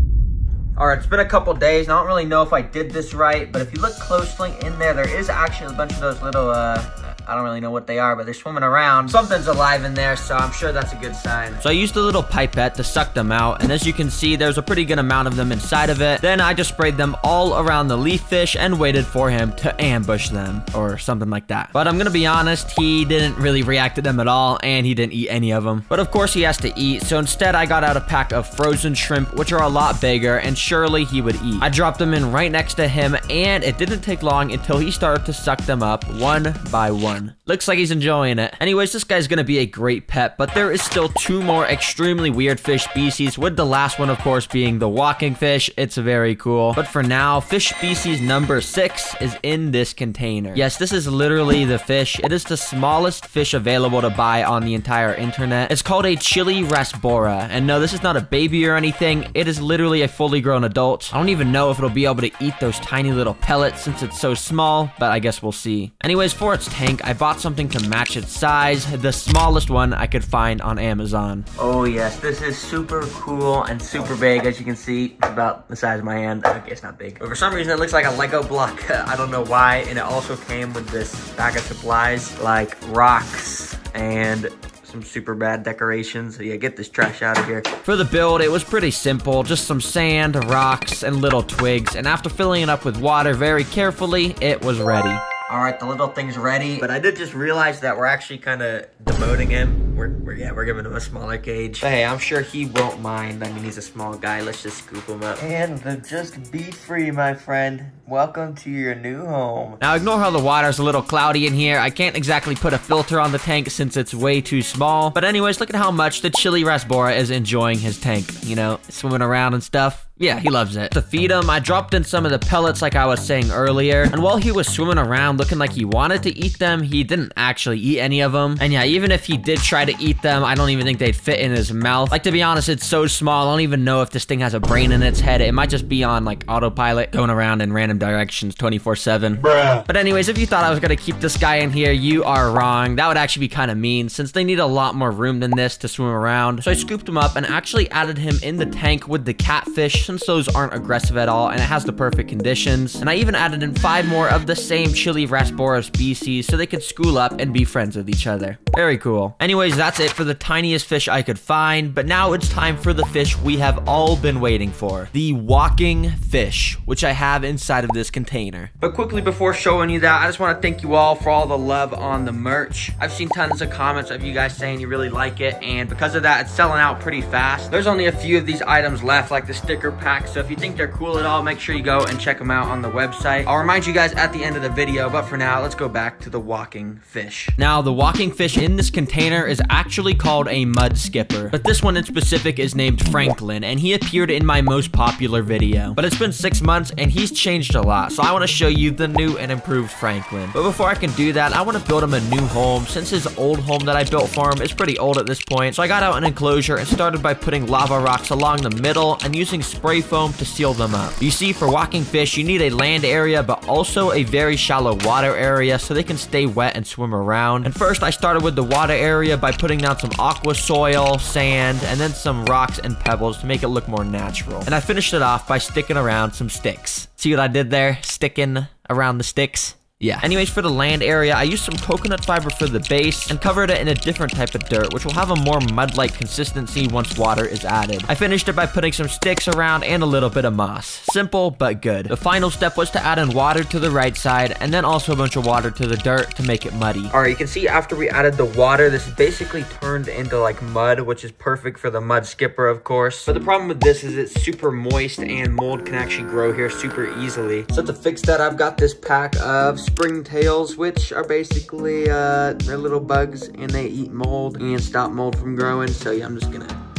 All right, it's been a couple days, and I don't really know if I did this right, but if you look closely in there is actually a bunch of those little, I don't really know what they are, but they're swimming around. Something's alive in there, so I'm sure that's a good sign. So I used a little pipette to suck them out, and as you can see, there's a pretty good amount of them inside of it. Then I just sprayed them all around the leaf fish and waited for him to ambush them, or something like that. But I'm gonna be honest, he didn't really react to them at all, and he didn't eat any of them. But of course he has to eat, so instead I got out a pack of frozen shrimp, which are a lot bigger, and surely he would eat. I dropped them in right next to him, and it didn't take long until he started to suck them up one by one. Looks like he's enjoying it. Anyways, this guy's gonna be a great pet, but there is still 2 more extremely weird fish species, with the last one, of course, being the walking fish. It's very cool. But for now, fish species number 6 is in this container. Yes, this is literally the fish. It is the smallest fish available to buy on the entire internet. It's called a chili rasbora. And no, this is not a baby or anything. It is literally a fully grown adult. I don't even know if it'll be able to eat those tiny little pellets since it's so small, but I guess we'll see. Anyways, for its tank, I bought something to match its size, the smallest one I could find on Amazon. Oh yes, this is super cool and super big. As you can see, it's about the size of my hand. Okay, it's not big, but for some reason it looks like a Lego block. I don't know why. And it also came with this bag of supplies like rocks and some super bad decorations. So yeah, get this trash out of here. For the build, it was pretty simple. Just some sand, rocks, and little twigs. And after filling it up with water very carefully, it was ready. All right, the little thing's ready, but I did just realize that we're actually kind of demoting him. We're giving him a smaller cage. But hey, I'm sure he won't mind. I mean, he's a small guy. Let's just scoop him up. And just be free, my friend. Welcome to your new home. Now, ignore how the water's a little cloudy in here. I can't exactly put a filter on the tank since it's way too small. But anyways, look at how much the chili rasbora is enjoying his tank. You know, swimming around and stuff. Yeah, he loves it. To feed him, I dropped in some of the pellets like I was saying earlier. And while he was swimming around looking like he wanted to eat them, he didn't actually eat any of them. And yeah, even if he did try to eat them, I don't even think they'd fit in his mouth. Like, to be honest, it's so small, I don't even know if this thing has a brain in its head. It might just be on, like, autopilot, going around in random directions 24/7.
Bruh.
But anyways, if you thought I was gonna keep this guy in here, you are wrong. That would actually be kind of mean, since they need a lot more room than this to swim around. So I scooped him up and actually added him in the tank with the catfish, since those aren't aggressive at all, and it has the perfect conditions. And I even added in 5 more of the same chili rasbora species so they could school up and be friends with each other. Very cool. Anyways, that's it for the tiniest fish I could find, but now it's time for the fish we have all been waiting for. The walking fish, which I have inside of this container. But quickly before showing you that, I just want to thank you all for all the love on the merch. I've seen tons of comments of you guys saying you really like it, and because of that, it's selling out pretty fast. There's only a few of these items left, like the sticker pack, so if you think they're cool at all, make sure you go and check them out on the website. I'll remind you guys at the end of the video, but for now, let's go back to the walking fish. Now, the walking fish in this container is actually called a mud skipper, but this one in specific is named Franklin, and he appeared in my most popular video. But it's been 6 months, and he's changed a lot, so I want to show you the new and improved Franklin. But before I can do that, I want to build him a new home, since his old home that I built for him is pretty old at this point. So I got out an enclosure and started by putting lava rocks along the middle and using spray foam to seal them up. You see, for walking fish, you need a land area, but also a very shallow water area so they can stay wet and swim around. And first, I started with the water area by putting down some aqua soil, sand, and then some rocks and pebbles to make it look more natural. And I finished it off by sticking around some sticks. See what I did there? Sticking around the sticks? Yeah. Anyways, for the land area, I used some coconut fiber for the base and covered it in a different type of dirt, which will have a more mud-like consistency once water is added. I finished it by putting some sticks around and a little bit of moss. Simple, but good. The final step was to add in water to the right side and then also a bunch of water to the dirt to make it muddy. All right, you can see after we added the water, this basically turned into like mud, which is perfect for the mud skipper, of course. But the problem with this is it's super moist and mold can actually grow here super easily. So to fix that, I've got this pack of springtails, which are basically they're little bugs and they eat mold and stop mold from growing. So yeah, I'm just gonna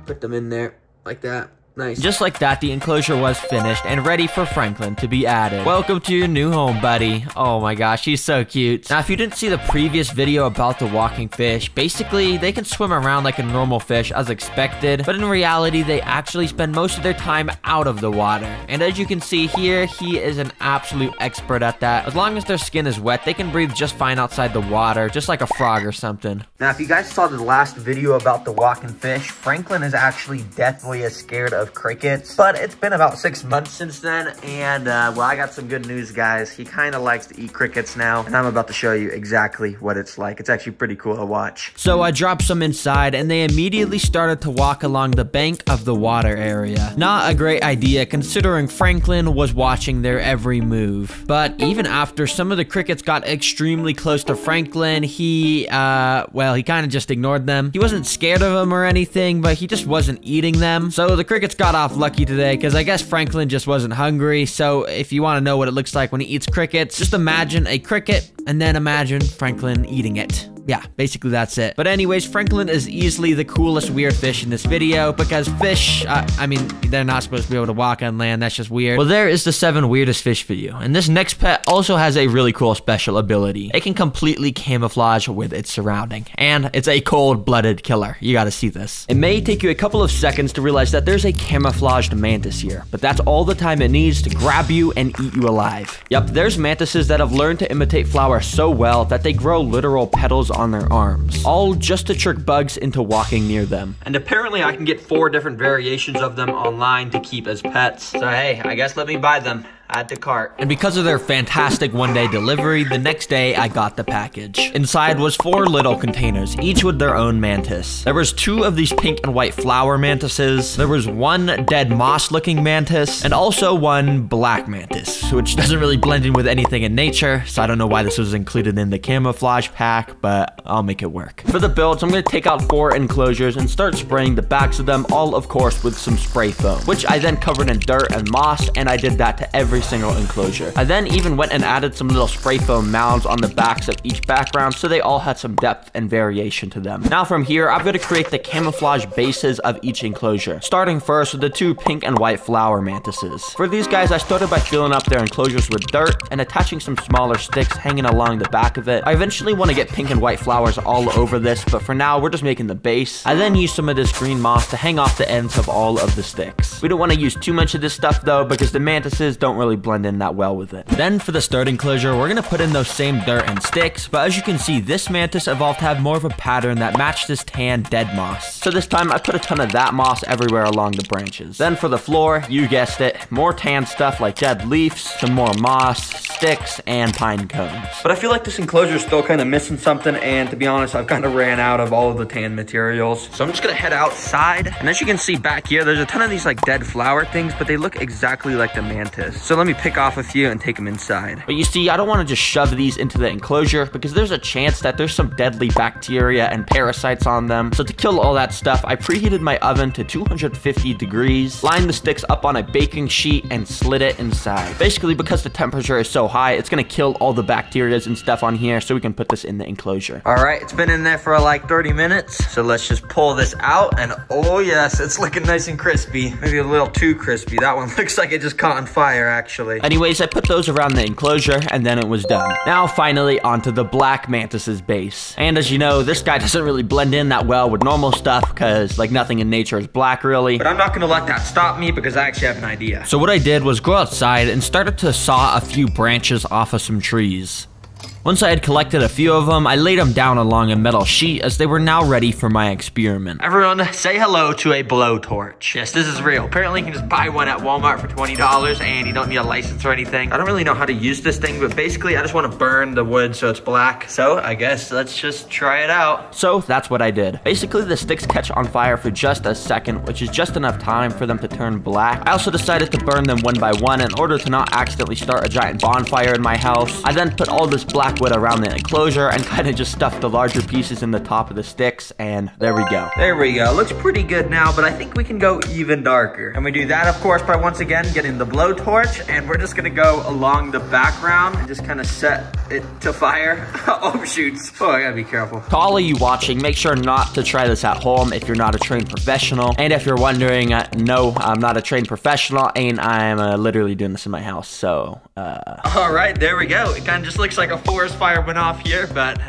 put them in there like that. Nice. Just like that, the enclosure was finished and ready for Franklin to be added. Welcome to your new home, buddy. Oh my gosh, he's so cute. Now, if you didn't see the previous video about the walking fish, basically, they can swim around like a normal fish as expected, but in reality, they actually spend most of their time out of the water. And as you can see here, he is an absolute expert at that. As long as their skin is wet, they can breathe just fine outside the water, just like a frog or something. Now, if you guys saw the last video about the walking fish, Franklin is actually deathly as scared of crickets, but it's been about 6 months since then, and well, I got some good news, guys. He kind of likes to eat crickets now, and I'm about to show you exactly what it's like. It's actually pretty cool to watch. So I dropped some inside, and they immediately started to walk along the bank of the water area. Not a great idea, considering Franklin was watching their every move. But even after some of the crickets got extremely close to Franklin, he well, he kind of just ignored them. He wasn't scared of them or anything, but he just wasn't eating them. So the crickets got off lucky today, because I guess Franklin just wasn't hungry. So if you want to know what it looks like when he eats crickets, just imagine a cricket and then imagine Franklin eating it. Yeah, basically that's it. But anyways, Franklin is easily the coolest weird fish in this video, because fish, I mean, they're not supposed to be able to walk on land. That's just weird. Well, there is the 7 weirdest fish video. And this next pet also has a really cool special ability. It can completely camouflage with its surrounding. And it's a cold-blooded killer. You gotta see this. It may take you a couple of seconds to realize that there's a camouflaged mantis here, but that's all the time it needs to grab you and eat you alive. Yep, there's mantises that have learned to imitate flowers so well that they grow literal petals on their arms, all just to trick bugs into walking near them. And apparently I can get 4 different variations of them online to keep as pets. So hey, I guess let me buy them. Add to cart. And because of their fantastic one-day delivery, the next day I got the package. Inside was 4 little containers, each with their own mantis. There was 2 of these pink and white flower mantises. There was 1 dead moss-looking mantis, and also 1 black mantis, which doesn't really blend in with anything in nature, so I don't know why this was included in the camouflage pack, but I'll make it work. For the builds, I'm gonna take out 4 enclosures and start spraying the backs of them, all of course with some spray foam, which I then covered in dirt and moss, and I did that to every single enclosure. I then even went and added some little spray foam mounds on the backs of each background so they all had some depth and variation to them. Now from here, I'm going to create the camouflage bases of each enclosure, starting first with the 2 pink and white flower mantises. For these guys, I started by filling up their enclosures with dirt and attaching some smaller sticks hanging along the back of it. I eventually want to get pink and white flowers all over this, but for now, we're just making the base. I then used some of this green moss to hang off the ends of all of the sticks. We don't want to use too much of this stuff though, because the mantises don't really really blend in that well with it. Then for this third enclosure, we're gonna put in those same dirt and sticks, but as you can see, this mantis evolved to have more of a pattern that matched this tan dead moss. So this time I put a ton of that moss everywhere along the branches. Then for the floor, you guessed it, more tan stuff like dead leaves, some more moss, sticks, and pine cones. But I feel like this enclosure is still kind of missing something, and to be honest, I've kind of ran out of all of the tan materials. So I'm just gonna head outside, and as you can see back here, there's a ton of these like dead flower things, but they look exactly like the mantis. So let me pick off a few and take them inside. But you see, I don't want to just shove these into the enclosure because there's a chance that there's some deadly bacteria and parasites on them. So to kill all that stuff, I preheated my oven to 250 degrees, lined the sticks up on a baking sheet, and slid it inside. Basically, because the temperature is so high, it's gonna kill all the bacteria and stuff on here, so we can put this in the enclosure. All right, it's been in there for like 30 minutes, so let's just pull this out, and oh yes, it's looking nice and crispy. Maybe a little too crispy. That one looks like it just caught on fire, actually. Anyways, I put those around the enclosure, and then it was done. Now, finally, onto the black mantis's base. And as you know, this guy doesn't really blend in that well with normal stuff, because like nothing in nature is black, really. But I'm not gonna let that stop me, because I actually have an idea. So what I did was go outside and started to saw a few branches off of some trees. Once I had collected a few of them, I laid them down along a metal sheet as they were now ready for my experiment. Everyone, say hello to a blowtorch. Yes, this is real. Apparently, you can just buy one at Walmart for $20 and you don't need a license or anything. I don't really know how to use this thing, but basically, I just want to burn the wood so it's black. So, I guess let's just try it out. So, that's what I did. Basically, the sticks catch on fire for just a second, which is just enough time for them to turn black. I also decided to burn them one by one in order to not accidentally start a giant bonfire in my house. I then put all this black wood around the enclosure and kind of just stuffed the larger pieces in the top of the sticks, and there we go. There we go. Looks pretty good now, but I think we can go even darker. And we do that, of course, by once again getting the blowtorch, and we're just gonna go along the background and just kind of set it to fire. Oh, shoots. Oh, I gotta be careful. To all of you watching, make sure not to try this at home if you're not a trained professional. And if you're wondering, no, I'm not a trained professional, and I'm literally doing this in my house, so, All right, there we go. It kind of just looks like a forest fire went off here, but...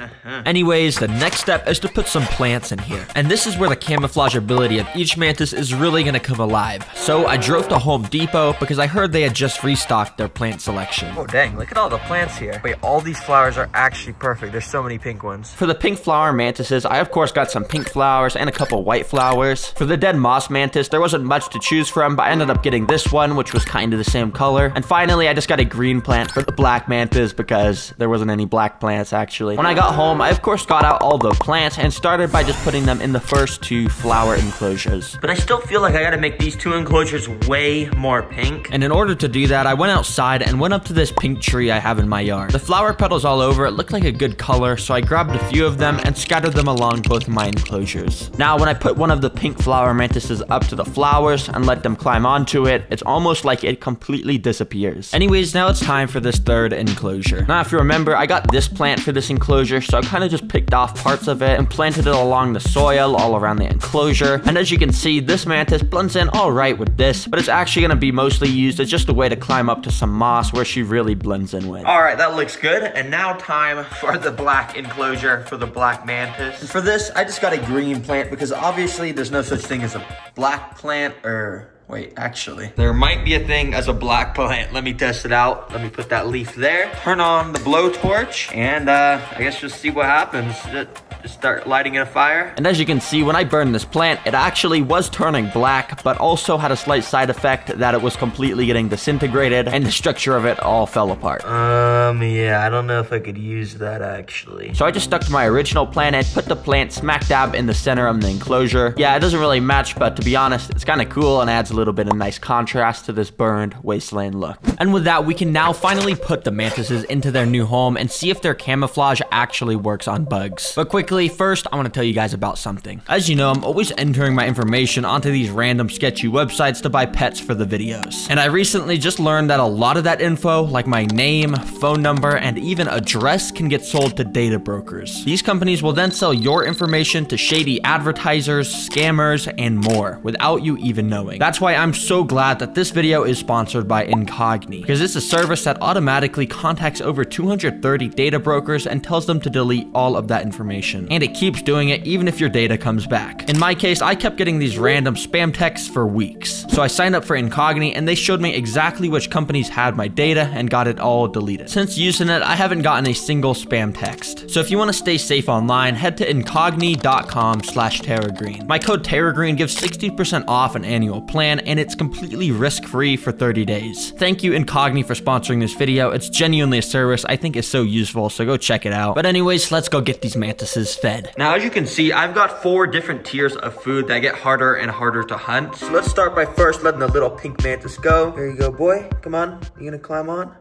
Anyways, the next step is to put some plants in here. And this is where the camouflage ability of each mantis is really gonna come alive. So I drove to Home Depot because I heard they had just restocked their plant selection. Oh dang, look at all the plants here. Wait, all these flowers are actually perfect. There's so many pink ones. For the pink flower mantises, I of course got some pink flowers and a couple white flowers. For the dead moss mantis, there wasn't much to choose from, but I ended up getting this one, which was kind of the same color. And finally, I just got a green plant for the black mantis because there wasn't any black plants actually. When I got home, I of course got out all the plants and started by just putting them in the first two flower enclosures. But I still feel like I gotta make these two enclosures way more pink. And in order to do that, I went outside and went up to this pink tree I have in my yard. The flower petals all over it looked like a good color, so I grabbed a few of them and scattered them along both of my enclosures. Now, when I put one of the pink flower mantises up to the flowers and let them climb onto it, it's almost like it completely disappears. Anyways, now it's time for this third enclosure. Now, if you remember, I got this plant for this enclosure, so I kind of just picked off parts of it and planted it along the soil all around the enclosure. And as you can see, this mantis blends in all right with this, but it's actually going to be mostly used as just a way to climb up to some moss where she really blends in with. All right, that looks good. And now time for the black enclosure for the black mantis. And for this, I just got a green plant because obviously there's no such thing as a black plant, or wait, actually, there might be a thing as a black plant. Let me test it out. Let me put that leaf there. Turn on the blowtorch, and I guess just see what happens. Just start lighting it a fire. And as you can see, when I burned this plant, it actually was turning black, but also had a slight side effect that it was completely getting disintegrated, and the structure of it all fell apart. Yeah, I don't know if I could use that, actually. So I just stuck to my original plan and put the plant smack dab in the center of the enclosure. Yeah, it doesn't really match, but to be honest, it's kind of cool and adds a little bit of nice contrast to this burned wasteland look. And with that, we can now finally put the mantises into their new home and see if their camouflage actually works on bugs. But quickly, first, I want to tell you guys about something. As you know, I'm always entering my information onto these random sketchy websites to buy pets for the videos. And I recently just learned that a lot of that info, like my name, phone number, and even address, can get sold to data brokers. These companies will then sell your information to shady advertisers, scammers, and more without you even knowing. That's why I'm so glad that this video is sponsored by Incogni, because it's a service that automatically contacts over 230 data brokers and tells them to delete all of that information. location. And it keeps doing it even if your data comes back. In my case, I kept getting these random spam texts for weeks. So I signed up for Incognito and they showed me exactly which companies had my data and got it all deleted. Since using it, I haven't gotten a single spam text. So if you want to stay safe online, head to incognito.com/TerraGreen. My code TerraGreen gives 60% off an annual plan and it's completely risk-free for 30 days. Thank you Incognito for sponsoring this video. It's genuinely a service I think is so useful, so go check it out. But anyways, let's go get these mantises fed. Now, as you can see, I've got 4 different tiers of food that get harder and harder to hunt. So let's start by first letting the little pink mantis go. Here you go, boy. Come on. You gonna climb on?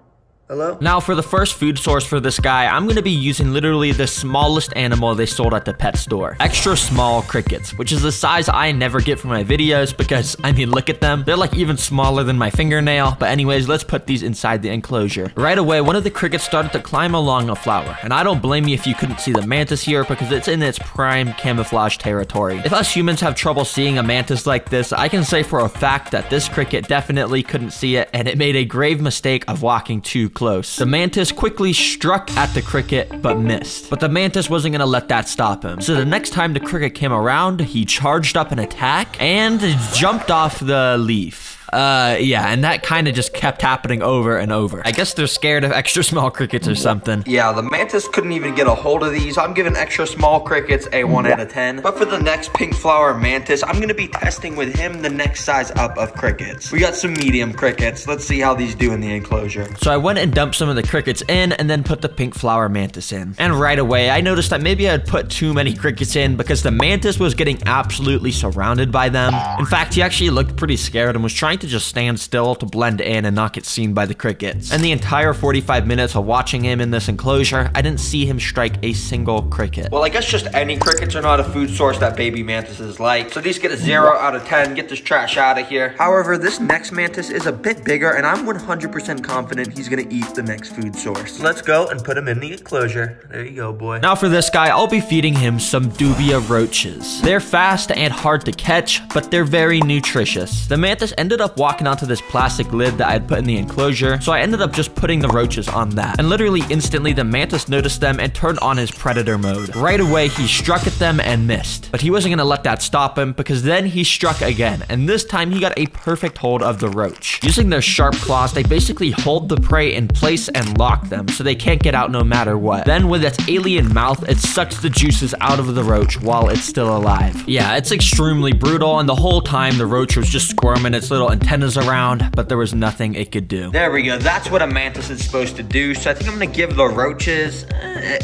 Hello? Now, for the first food source for this guy, I'm gonna be using literally the smallest animal they sold at the pet store. Extra small crickets, which is the size I never get for my videos because, I mean, look at them. They're like even smaller than my fingernail. But anyways, let's put these inside the enclosure. Right away, one of the crickets started to climb along a flower. And I don't blame you if you couldn't see the mantis here because it's in its prime camouflage territory. If us humans have trouble seeing a mantis like this, I can say for a fact that this cricket definitely couldn't see it and it made a grave mistake of walking too close. The mantis quickly struck at the cricket, but missed. But the mantis wasn't gonna let that stop him. So the next time the cricket came around, he charged up an attack and jumped off the leaf. Yeah, and that kind of just kept happening over and over. I guess they're scared of extra small crickets or something. Yeah, the mantis couldn't even get a hold of these. I'm giving extra small crickets a 1 out of 10. But for the next pink flower mantis, I'm gonna be testing with him the next size up of crickets. We got some medium crickets. Let's see how these do in the enclosure. So I went and dumped some of the crickets in and then put the pink flower mantis in. And right away, I noticed that maybe I had put too many crickets in because the mantis was getting absolutely surrounded by them. In fact, he actually looked pretty scared and was trying to just stand still to blend in and not get seen by the crickets. And the entire 45 minutes of watching him in this enclosure, I didn't see him strike a single cricket. Well, I guess just any crickets are not a food source that baby mantises like. So these get a 0 out of 10. Get this trash out of here. However, this next mantis is a bit bigger and I'm 100% confident he's gonna eat the next food source. Let's go and put him in the enclosure. There you go, boy. Now for this guy, I'll be feeding him some dubia roaches. They're fast and hard to catch, but they're very nutritious. The mantis ended up walking onto this plastic lid that I had put in the enclosure, so I ended up just putting the roaches on that. And literally instantly, the mantis noticed them and turned on his predator mode. Right away, he struck at them and missed. But he wasn't gonna let that stop him because then he struck again, and this time he got a perfect hold of the roach. Using their sharp claws, they basically hold the prey in place and lock them so they can't get out no matter what. Then with its alien mouth, it sucks the juices out of the roach while it's still alive. Yeah, it's extremely brutal, and the whole time the roach was just squirming its little antennas around, but there was nothing it could do. There we go. That's what a mantis is supposed to do. So I think I'm gonna give the roaches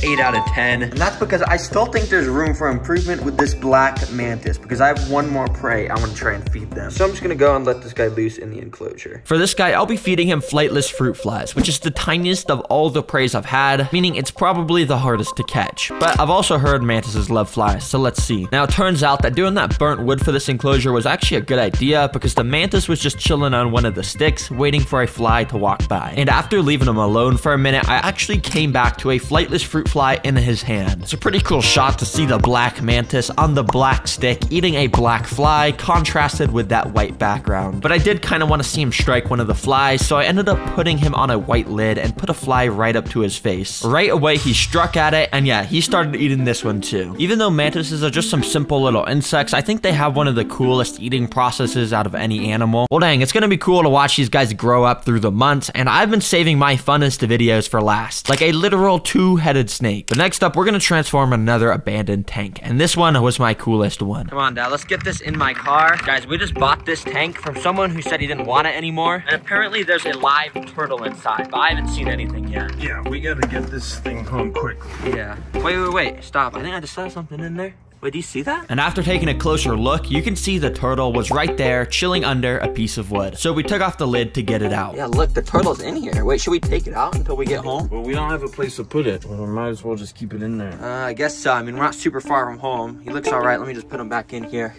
8 out of 10. And that's because I still think there's room for improvement with this black mantis because I have one more prey I want to try and feed them. So I'm just gonna go and let this guy loose in the enclosure. For this guy, I'll be feeding him flightless fruit flies, which is the tiniest of all the preys I've had, meaning it's probably the hardest to catch. But I've also heard mantises love flies, so let's see. Now it turns out that doing that burnt wood for this enclosure was actually a good idea because the mantis was just chilling on one of the sticks waiting for a fly to walk by. And after leaving him alone for a minute, I actually came back to a flightless fruit fly in his hand. It's a pretty cool shot to see the black mantis on the black stick eating a black fly contrasted with that white background. But I did kind of want to see him strike one of the flies, so I ended up putting him on a white lid and put a fly right up to his face. Right away, he struck at it, and yeah, he started eating this one too. Even though mantises are just some simple little insects, I think they have one of the coolest eating processes out of any animal. Well, dang, it's gonna be cool to watch these guys grow up through the months, and I've been saving my funnest videos for last, like a literal 2-headed snake. But next up, we're gonna transform another abandoned tank, and this one was my coolest one. Come on, Dad, let's get this in my car. Guys, we just bought this tank from someone who said he didn't want it anymore, and apparently there's a live turtle inside, but I haven't seen anything yet.
Yeah, we gotta get this thing home quickly.
Yeah. Wait, stop. I think I just saw something in there. Wait, do you see that? And after taking a closer look, you can see the turtle was right there, chilling under a piece of wood. So we took off the lid to get it out. Yeah, look, the turtle's in here. Wait, should we take it out until we get home?
Well, we don't have a place to put it. Well, we might as well just keep it in there.
I guess so. I mean, we're not super far from home. He looks all right. Let me just put him back in here.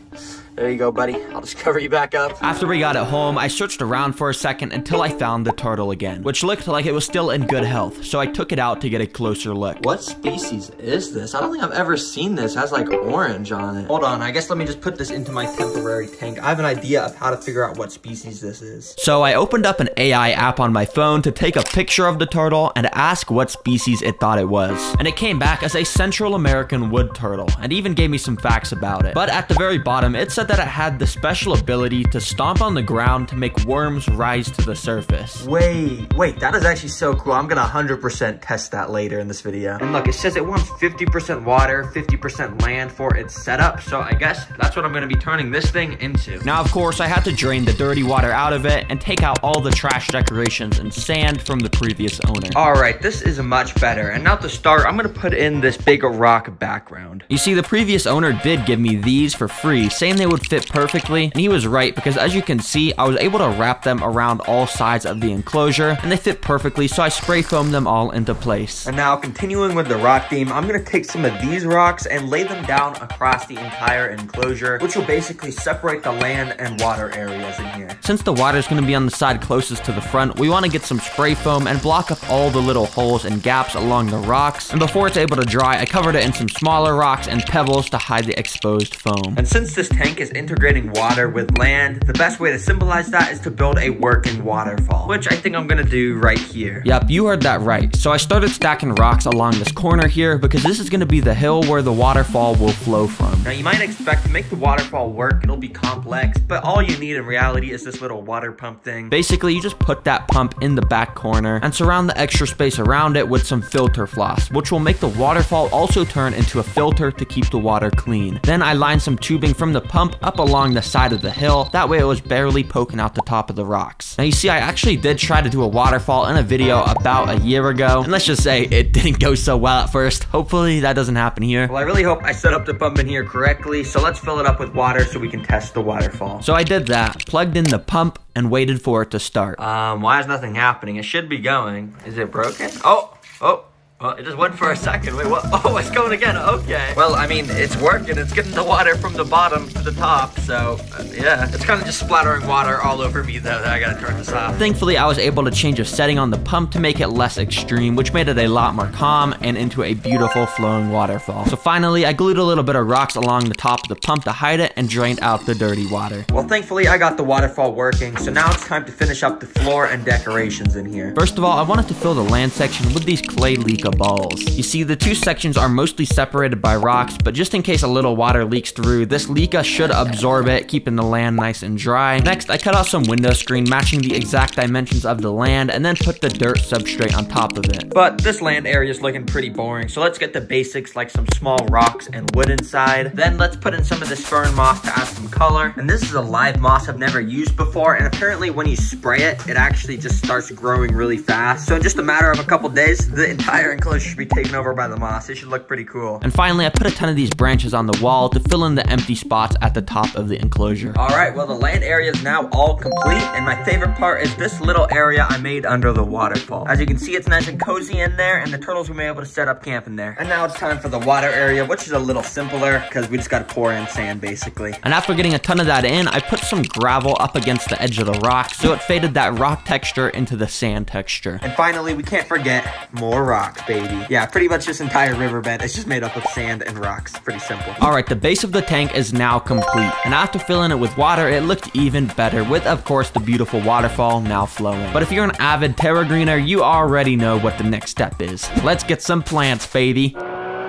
There you go, buddy. I'll just cover you back up.
After we got it home, I searched around for a second until I found the turtle again, which looked like it was still in good health, so I took it out to get a closer look.
What species is this? I don't think I've ever seen this. It has like orange on it. Hold on, I guess let me just put this into my temporary tank. I have an idea of how to figure out what species this is.
So I opened up an AI app on my phone to take a picture of the turtle and ask what species it thought it was. And it came back as a Central American wood turtle, and even gave me some facts about it. But at the very bottom, it said that it had the special ability to stomp on the ground to make worms rise to the surface.
Wait, that is actually so cool. I'm gonna 100% test that later in this video. And look, it says it wants 50% water, 50% land for its setup, so I guess that's what I'm gonna be turning this thing into.
Now, of course, I had to drain the dirty water out of it and take out all the trash decorations and sand from the previous owner.
All right, this is much better. And now to start, I'm gonna put in this big rock background.
You see, the previous owner did give me these for free, saying they would fit perfectly, and he was right, because as you can see, I was able to wrap them around all sides of the enclosure, and they fit perfectly, so I spray foamed them all into place.
And now, continuing with the rock theme, I'm gonna take some of these rocks and lay them down across the entire enclosure, which will basically separate the land and water areas in here.
Since the water is going to be on the side closest to the front, we want to get some spray foam and block up all the little holes and gaps along the rocks, and before it's able to dry, I covered it in some smaller rocks and pebbles to hide the exposed foam.
And since this tank is integrating water with land, the best way to symbolize that is to build a working waterfall, which I think I'm gonna do right here.
Yep, you heard that right. So I started stacking rocks along this corner here because this is gonna be the hill where the waterfall will flow from.
Now you might expect to make the waterfall work, it'll be complex, but all you need in reality is this little water pump thing.
Basically, you just put that pump in the back corner and surround the extra space around it with some filter floss, which will make the waterfall also turn into a filter to keep the water clean. Then I lined some tubing from the pump up along the side of the hill, that way it was barely poking out the top of the rocks. Now you see, I actually did try to do a waterfall in a video about a year ago, and let's just say it didn't go so well at first. Hopefully that doesn't happen here.
Well, I really hope I set up the pump in here correctly, so let's fill it up with water so we can test the waterfall.
So I did that, plugged in the pump, and waited for it to start.
Why is nothing happening? It should be going. Is it broken? Oh, it just went for a second. Wait, what? Oh, it's going again. Okay. Well, I mean, it's working. It's getting the water from the bottom to the top. So, yeah. It's kind of just splattering water all over me, though. I gotta turn this off.
Thankfully, I was able to change a setting on the pump to make it less extreme, which made it a lot more calm and into a beautiful flowing waterfall. So finally, I glued a little bit of rocks along the top of the pump to hide it and drained out the dirty water.
Well, thankfully, I got the waterfall working. So now it's time to finish up the floor and decorations in here.
First of all, I wanted to fill the land section with these clay leaka balls. You see, the two sections are mostly separated by rocks, but just in case a little water leaks through, this leaka should absorb it, keeping the land nice and dry. Next, I cut out some window screen matching the exact dimensions of the land, and then put the dirt substrate on top of it.
But this land area is looking pretty boring, so let's get the basics like some small rocks and wood inside. Then let's put in some of this fern moss to add some color. And this is a live moss I've never used before, and apparently when you spray it, it actually just starts growing really fast. So in just a matter of a couple days, the entire enclosure should be taken over by the moss. It should look pretty cool.
And finally, I put a ton of these branches on the wall to fill in the empty spots at the top of the enclosure.
All right, well, the land area is now all complete, and my favorite part is this little area I made under the waterfall. As you can see, it's nice and cozy in there, and the turtles will be able to set up camp in there. And now it's time for the water area, which is a little simpler because we just got to pour in sand, basically.
And after getting a ton of that in, I put some gravel up against the edge of the rock, so it faded that rock texture into the sand texture.
And finally, we can't forget more rocks, baby. Yeah, pretty much this entire riverbed is just made up of sand and rocks. Pretty simple.
Alright, the base of the tank is now complete, and after filling it with water, it looked even better, with of course the beautiful waterfall now flowing. But if you're an avid TerraGreener, you already know what the next step is. Let's get some plants, baby.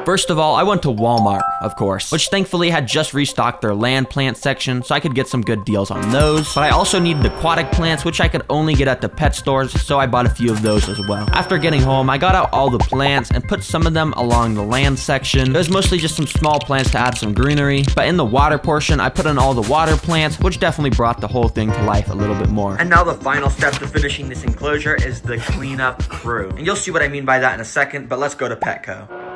First of all, I went to Walmart, of course, which thankfully had just restocked their land plant section, so I could get some good deals on those. But I also needed aquatic plants, which I could only get at the pet stores, so I bought a few of those as well. After getting home, I got out all the plants and put some of them along the land section. It was mostly just some small plants to add some greenery, but in the water portion, I put in all the water plants, which definitely brought the whole thing to life a little bit more.
And now the final step to finishing this enclosure is the cleanup crew. And you'll see what I mean by that in a second, but let's go to Petco.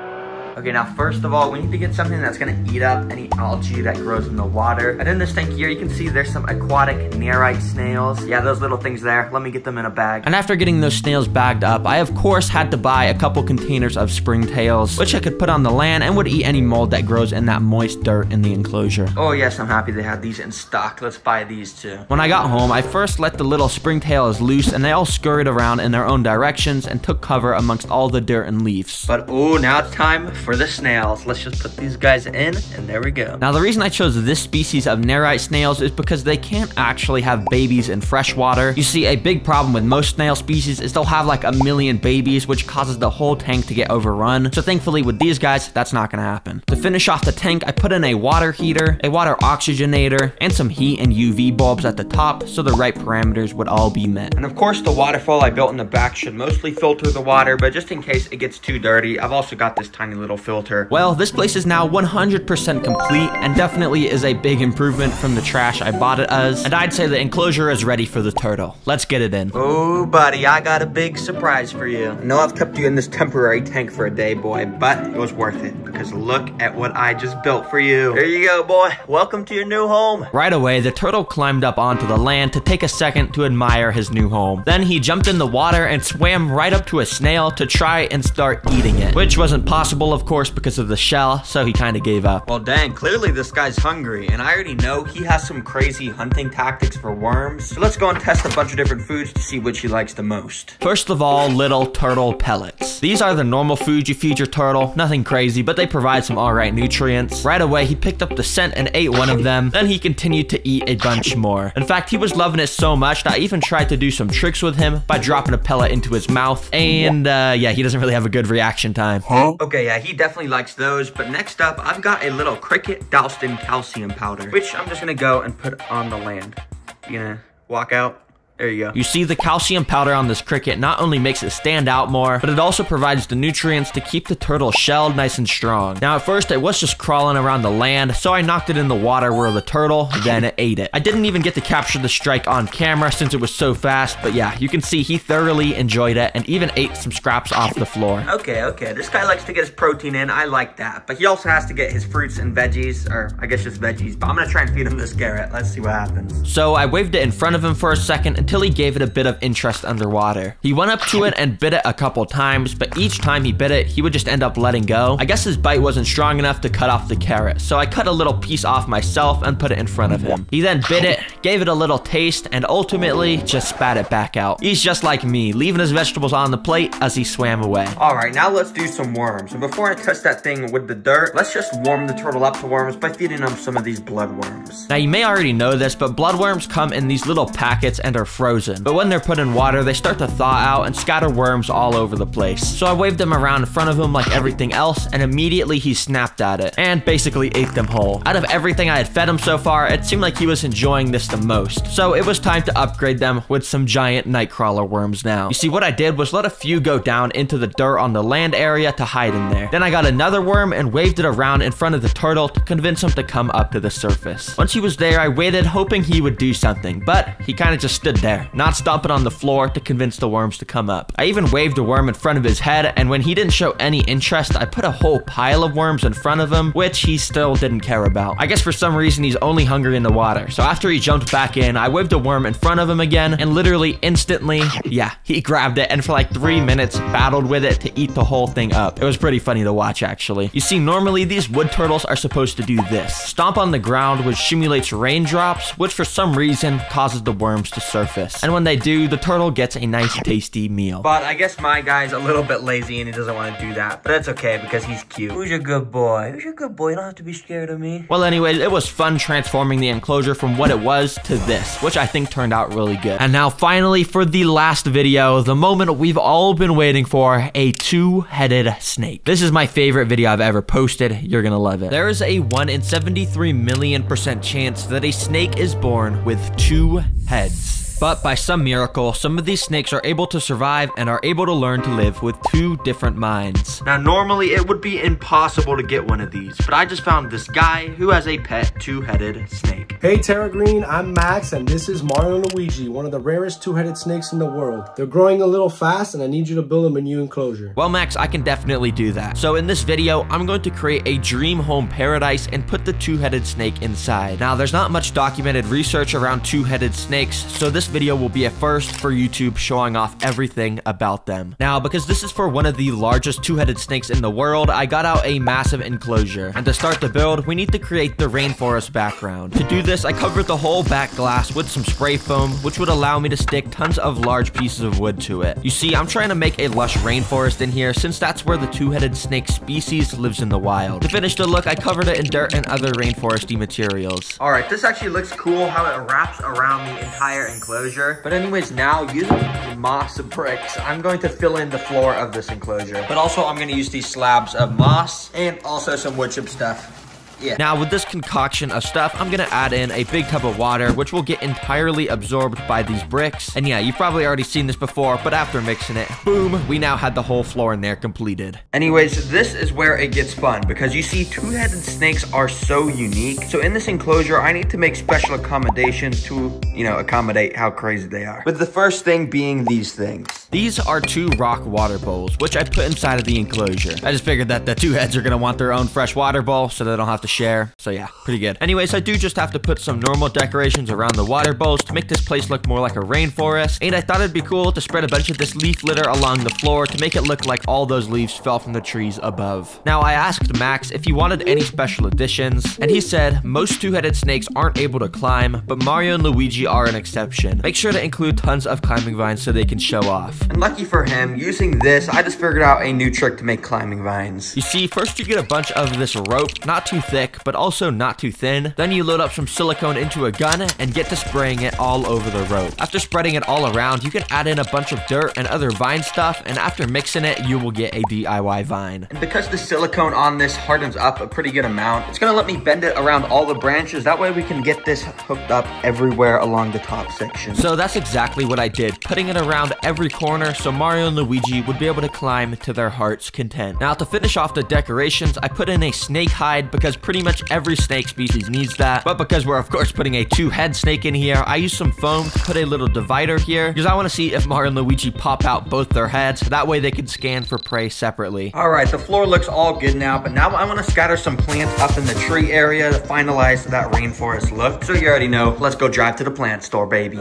Okay, now first of all, we need to get something that's gonna eat up any algae that grows in the water. And in this tank here, you can see there's some aquatic nerite snails. Yeah, those little things there. Let me get them in a bag. And after getting those snails bagged up, I of course had to buy a couple containers of springtails, which I could put on the land and would eat any mold that grows in that moist dirt in the enclosure. Oh yes, I'm happy they have these in stock. Let's buy these too. When I got home, I first let the little springtails loose and they all scurried around in their own directions and took cover amongst all the dirt and leaves. But oh, now it's time for the snails. Let's just put these guys in, and there we go. Now the reason I chose this species of nerite snails is because they can't actually have babies in fresh water. You see, a big problem with most snail species is they'll have like a million babies, which causes the whole tank to get overrun. So thankfully with these guys, that's not gonna happen. To finish off the tank, I put in a water heater, a water oxygenator, and some heat and UV bulbs at the top so the right parameters would all be met. And of course the waterfall I built in the back should mostly filter the water, but just in case it gets too dirty, I've also got this tiny little filter. Well, this place is now 100% complete and definitely is a big improvement from the trash I bought it as. And I'd say the enclosure is ready for the turtle. Let's get it in. Oh, buddy, I got a big surprise for you. I know I've kept you in this temporary tank for a day, boy, but it was worth it because look at what I just built for you. Here you go, boy. Welcome to your new home. Right away, the turtle climbed up onto the land to take a second to admire his new home. Then he jumped in the water and swam right up to a snail to try and start eating it, which wasn't possible, of course, because of the shell, so he kind of gave up. Well, dang, clearly this guy's hungry, and I already know he has some crazy hunting tactics for worms. So let's go and test a bunch of different foods to see which he likes the most. First of all, little turtle pellets. These are the normal food you feed your turtle. Nothing crazy, but they provide some alright nutrients. Right away, he picked up the scent and ate one of them. Then he continued to eat a bunch more. In fact, he was loving it so much that I even tried to do some tricks with him by dropping a pellet into his mouth. And yeah, he doesn't really have a good reaction time. Okay, yeah, he definitely likes those. But next up, I've got a little cricket doused in calcium powder, which I'm just gonna go and put on the land. You gonna walk out? There you go. You see, the calcium powder on this cricket not only makes it stand out more, but it also provides the nutrients to keep the turtle shelled nice and strong. Now, at first, it was just crawling around the land, so I knocked it in the water where the turtle, then it ate it. I didn't even get to capture the strike on camera since it was so fast, but yeah, you can see he thoroughly enjoyed it and even ate some scraps off the floor. Okay, this guy likes to get his protein in. I like that, but he also has to get his fruits and veggies, or I guess just veggies, but I'm gonna try and feed him this carrot. Let's see what happens. So I waved it in front of him for a second until he gave it a bit of interest underwater. He went up to it and bit it a couple times, but each time he bit it, he would just end up letting go. I guess his bite wasn't strong enough to cut off the carrot, so I cut a little piece off myself and put it in front of him. He then bit it, gave it a little taste, and ultimately just spat it back out. He's just like me, leaving his vegetables on the plate as he swam away. Alright, now let's do some worms. And before I touch that thing with the dirt, let's just warm the turtle up to worms by feeding him some of these bloodworms. Now you may already know this, but bloodworms come in these little packets and are frozen. But when they're put in water, they start to thaw out and scatter worms all over the place. So I waved them around in front of him like everything else, and immediately he snapped at it and basically ate them whole. Out of everything I had fed him so far, it seemed like he was enjoying this the most. So it was time to upgrade them with some giant nightcrawler worms now. You see, what I did was let a few go down into the dirt on the land area to hide in there. Then I got another worm and waved it around in front of the turtle to convince him to come up to the surface. Once he was there, I waited hoping he would do something, but he kind of just stood there, not stomping on the floor to convince the worms to come up. I even waved a worm in front of his head, and when he didn't show any interest, I put a whole pile of worms in front of him, which he still didn't care about. I guess for some reason he's only hungry in the water. So after he jumped back in, I waved a worm in front of him again, and literally instantly, yeah, he grabbed it and for like 3 minutes battled with it to eat the whole thing up. It was pretty funny to watch, actually. You see, normally these wood turtles are supposed to do this: stomp on the ground, which simulates raindrops, which for some reason causes the worms to surface. And when they do, the turtle gets a nice tasty meal. But I guess my guy's a little bit lazy and he doesn't want to do that, but that's okay because he's cute. Who's your good boy? Who's your good boy? You don't have to be scared of me. Well, anyways, it was fun transforming the enclosure from what it was to this, which I think turned out really good. And now finally, for the last video, the moment we've all been waiting for, a two-headed snake. This is my favorite video I've ever posted. You're gonna love it. There is a 1 in 73 million% chance that a snake is born with 2 heads. But by some miracle, some of these snakes are able to survive and are able to learn to live with 2 different minds.
Now, normally it would be impossible to get one of these, but I just found this guy who has a pet 2-headed snake.
Hey TerraGreen, I'm Max, and this is Mario and Luigi, one of the rarest 2-headed snakes in the world. They're growing a little fast, and I need you to build them a new enclosure.
Well, Max, I can definitely do that. So in this video, I'm going to create a dream home paradise and put the 2-headed snake inside. Now, there's not much documented research around 2-headed snakes, so this video will be a first for YouTube, showing off everything about them. Now, because this is for one of the largest 2-headed snakes in the world, I got out a massive enclosure. And to start the build, we need to create the rainforest background. To do this, I covered the whole back glass with some spray foam, which would allow me to stick tons of large pieces of wood to it. You see, I'm trying to make a lush rainforest in here, since that's where the 2-headed snake species lives in the wild. To finish the look, I covered it in dirt and other rainforesty materials.
Alright, this actually looks cool how it wraps around the entire enclosure. But anyways, now using moss bricks, I'm going to fill in the floor of this enclosure. But also I'm going to use these slabs of moss and also some wood chip stuff. Yeah.
Now, with this concoction of stuff, I'm gonna add in a big tub of water, which will get entirely absorbed by these bricks. And yeah, you've probably already seen this before, but after mixing it, boom, we now had the whole floor in there completed.
Anyways, this is where it gets fun, because you see, 2-headed snakes are so unique. So in this enclosure, I need to make special accommodations to, you know, accommodate how crazy they are. But the first thing being these things.
These are 2 rock water bowls, which I put inside of the enclosure. I just figured that the 2 heads are gonna want their own fresh water bowl, so they don't have to share. So yeah, pretty good. Anyways, I do just have to put some normal decorations around the water bowls to make this place look more like a rainforest. And I thought it'd be cool to spread a bunch of this leaf litter along the floor to make it look like all those leaves fell from the trees above. Now, I asked Max if he wanted any special additions, and he said most 2-headed snakes aren't able to climb, but Mario and Luigi are an exception. Make sure to include tons of climbing vines so they can show off.
And lucky for him, using this, I just figured out a new trick to make climbing vines.
You see, first you get a bunch of this rope, not too thick, but also not too thin. Then you load up some silicone into a gun and get to spraying it all over the rope. After spreading it all around, you can add in a bunch of dirt and other vine stuff, and after mixing it, you will get a DIY vine.
And because the silicone on this hardens up a pretty good amount, it's gonna let me bend it around all the branches. That way we can get this hooked up everywhere along the top section.
So that's exactly what I did, putting it around every corner so Mario and Luigi would be able to climb to their heart's content. Now, to finish off the decorations, I put in a snake hide because pretty much every snake species needs that. But because we're of course putting a 2-head snake in here, I used some foam to put a little divider here because I want to see if Mario and Luigi pop out both their heads. That way they can scan for prey separately.
Alright, the floor looks all good now, but now I want to scatter some plants up in the tree area to finalize that rainforest look. So you already know, let's go drive to the plant store, baby.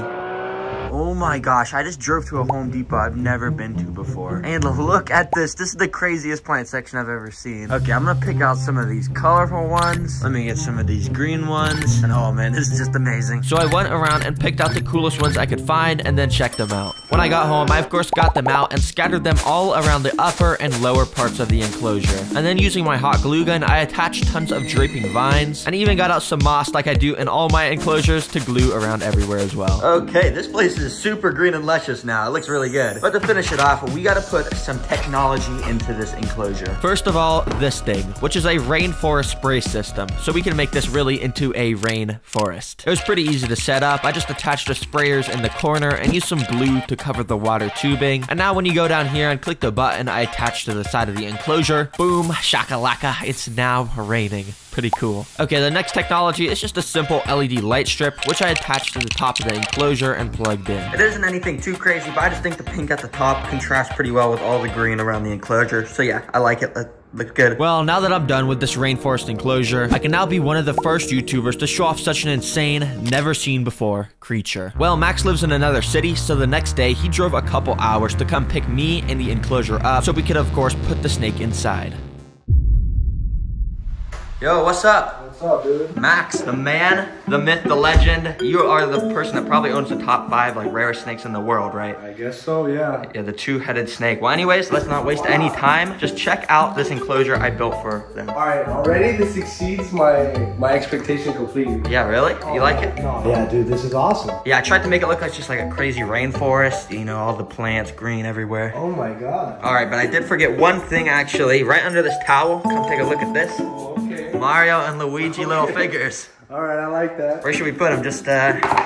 Oh my gosh, I just drove to a Home Depot I've never been to before. And look at this. This is the craziest plant section I've ever seen. Okay, I'm gonna pick out some of these colorful ones. Let me get some of these green ones. And oh man, this is just amazing.
So I went around and picked out the coolest ones I could find and then checked them out. When I got home, I of course got them out and scattered them all around the upper and lower parts of the enclosure. And then using my hot glue gun, I attached tons of draping vines and even got out some moss like I do in all my enclosures to glue around everywhere as well.
Okay, this place is super green and luscious now. It looks really good. But to finish it off, we gotta put some technology into this enclosure.
First of all, this thing, which is a rainforest spray system, so we can make this really into a rainforest. It was pretty easy to set up. I just attached the sprayers in the corner and used some glue to cover the water tubing. And now when you go down here and click the button I attached to the side of the enclosure, boom, shakalaka, it's now raining. Pretty cool. Okay, the next technology is just a simple LED light strip, which I attached to the top of the enclosure and plugged in.
It isn't anything too crazy, but I just think the pink at the top contrasts pretty well with all the green around the enclosure. So yeah, I like it. Looks good.
Well, now that I'm done with this rainforest enclosure, I can now be one of the first YouTubers to show off such an insane, never seen before creature. Well, Max lives in another city, so the next day he drove a couple hours to come pick me and the enclosure up so we could of course put the snake inside.
Yo, what's up?
What's up, dude?
Max, the man, the myth, the legend. You are the person that probably owns the top 5 like rarest snakes in the world, right?
I guess so, yeah.
Yeah, the 2-headed snake. Well, anyways, let's not waste any time. Just check out this enclosure I built for them.
All right, already this exceeds my expectation completely.
Yeah, really? You like it?
Yeah, dude, this is awesome.
Yeah, I tried to make it look like just like a crazy rainforest. You know, all the plants green everywhere.
Oh my god.
All right, but I did forget one thing actually. Right under this towel, come take a look at this.
Okay.
Mario and Luigi little figures.
All right, I like that.
Where should we put them? Just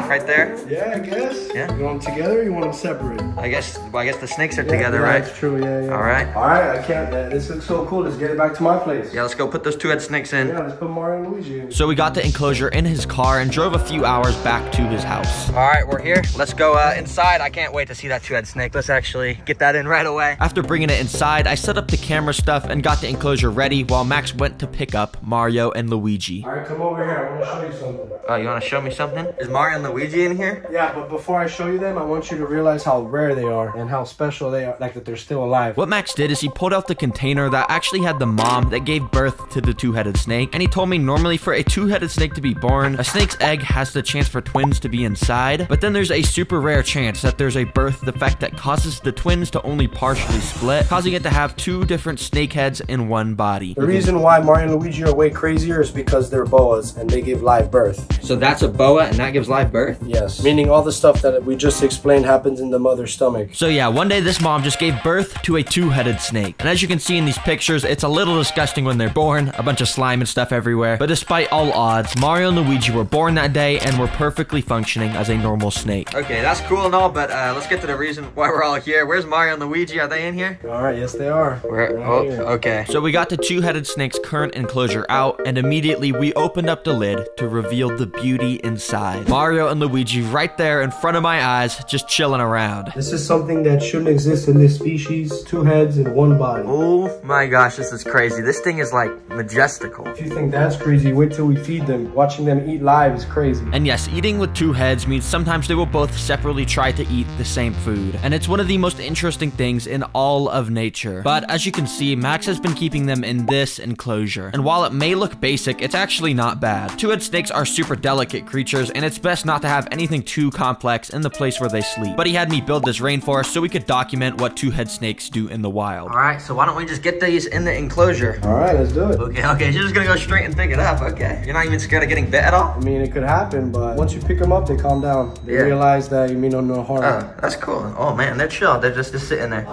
right there?
Yeah, I guess.
Yeah.
You want them together or you want them separate?
I guess the snakes are together,
yeah,
right?
That's true, yeah.
All right.
All right, I can't. This looks so cool. Let's get it back to my place.
Yeah, let's go put those two-head snakes in.
Yeah, let's put Mario and Luigi in.
So we got the enclosure in his car and drove a few hours back to his house.
All right, we're here. Let's go inside. I can't wait to see that two-head snake. Let's actually get that in right away.
After bringing it inside, I set up the camera stuff and got the enclosure ready while Max went to pick up Mario and Luigi.
All right, come over here. I want to show you something.
Oh, you want to show me something? Is Mario and Luigi in here?
Yeah, but before I show you them, I want you to realize how rare they are and how special they are, like that they're still alive.
What Max did is he pulled out the container that actually had the mom that gave birth to the two-headed snake, and he told me normally for a two-headed snake to be born, a snake's egg has the chance for twins to be inside, but then there's a super rare chance that there's a birth defect that causes the twins to only partially split, causing it to have two different snake heads in one body.
The reason why Mario and Luigi are way crazier is because they're boas and they give live birth.
So that's a boa and that gives live birth?
Yes. Meaning all the stuff that we just explained happens in the mother's stomach.
So yeah, one day this mom just gave birth to a two-headed snake. And as you can see in these pictures, it's a little disgusting when they're born, a bunch of slime and stuff everywhere. But despite all odds, Mario and Luigi were born that day and were perfectly functioning as a normal snake.
Okay, that's cool and all, but let's get to the reason why we're all here. Where's Mario and Luigi? Are they in here?
All right, yes they are.
Okay.
So we got the two-headed snake's current enclosure out, and immediately we opened up the lid to reveal the beauty inside. Mario and Luigi right there in front of my eyes, just chilling around.
This is something that shouldn't exist in this species. Two heads in one body.
Oh my gosh, this is crazy. This thing is like majestical.
If you think that's crazy, wait till we feed them. Watching them eat live is crazy.
And yes, eating with two heads means sometimes they will both separately try to eat the same food. And it's one of the most interesting things in all of nature. But as you can see, Max has been keeping them in this enclosure. And while it may look basic, it's actually not bad. Two-head snakes are super delicate creatures, and it's best not to have anything too complex in the place where they sleep. But he had me build this rainforest so we could document what two-head snakes do in the wild.
All right, so why don't we just get these in the enclosure?
All right, let's do it.
Okay, you're just gonna go straight and pick it up, okay? You're not even scared of getting bit at all?
I mean, it could happen, but once you pick them up, they calm down. They realize that you mean no harm.
Oh, that's cool. Oh man, they're chill. They're just sitting there.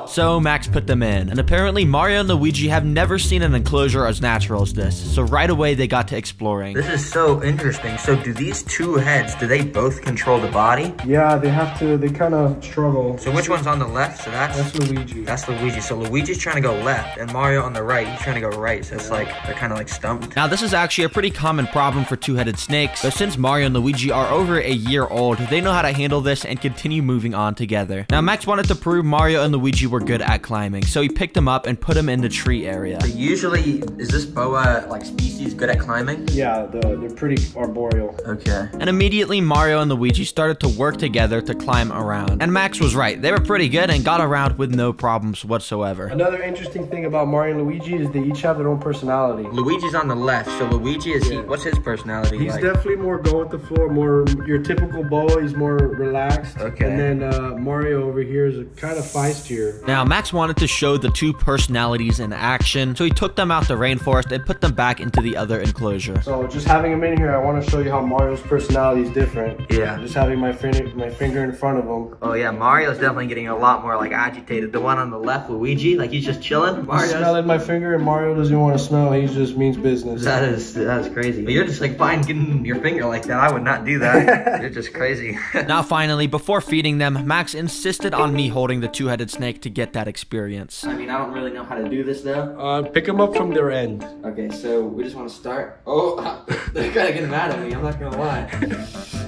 So Max put them in, and apparently Mario and Luigi have never seen an enclosure as natural as this, so right away they got to exploring.
This is so interesting. So do these two heads, do they both control the body?
Yeah, they have to, they kind of struggle.
So which one's on the left? So that's
Luigi.
That's Luigi. So Luigi's trying to go left, and Mario on the right, he's trying to go right. So it's like, they're kind of like stumped.
Now this is actually a pretty common problem for two-headed snakes, but since Mario and Luigi are over a year old, they know how to handle this and continue moving on together. Now Max wanted to prove Mario and Luigi were good at climbing, so he picked them up and put them in the tree area.
So usually, is this boa like species good at climbing?
Yeah, they're pretty arboreal.
Okay.
And immediately Mario and Luigi started to work together to climb around. And Max was right, they were pretty good and got around with no problems whatsoever.
Another interesting thing about Mario and Luigi is they each have their own personality.
Luigi's on the left, so Luigi is what's his personality
He's
like?
definitely more go with the floor, more your typical boa. He's more relaxed.
Okay.
And then Mario over here is kind of feistier.
Now Max wanted to show the two personalities in action, so he took them out the rainforest and put them back into the other enclosure.
So just having him in here, I want to show you how Mario's personality is different.
Yeah.
Just having my finger in front of him.
Oh yeah, Mario's definitely getting a lot more like agitated. The one on the left, Luigi, like he's just chilling. Mario's
smelling my finger, and Mario doesn't want to smell. He just means business.
That is crazy. But you're just like fine getting your finger like that. I would not do that. You're just crazy.
Now finally, before feeding them, Max insisted on me holding the two-headed snake to get that experience.
I mean, I don't really know how to do this though.
Pick them up from their end.
Okay, so we just want to start. Oh, they're kind of getting mad at me. I'm not gonna lie.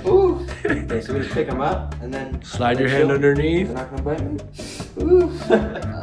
Ooh. Okay, so we just pick them up and then
Slide your hand underneath.
They're not gonna bite me. Ooh.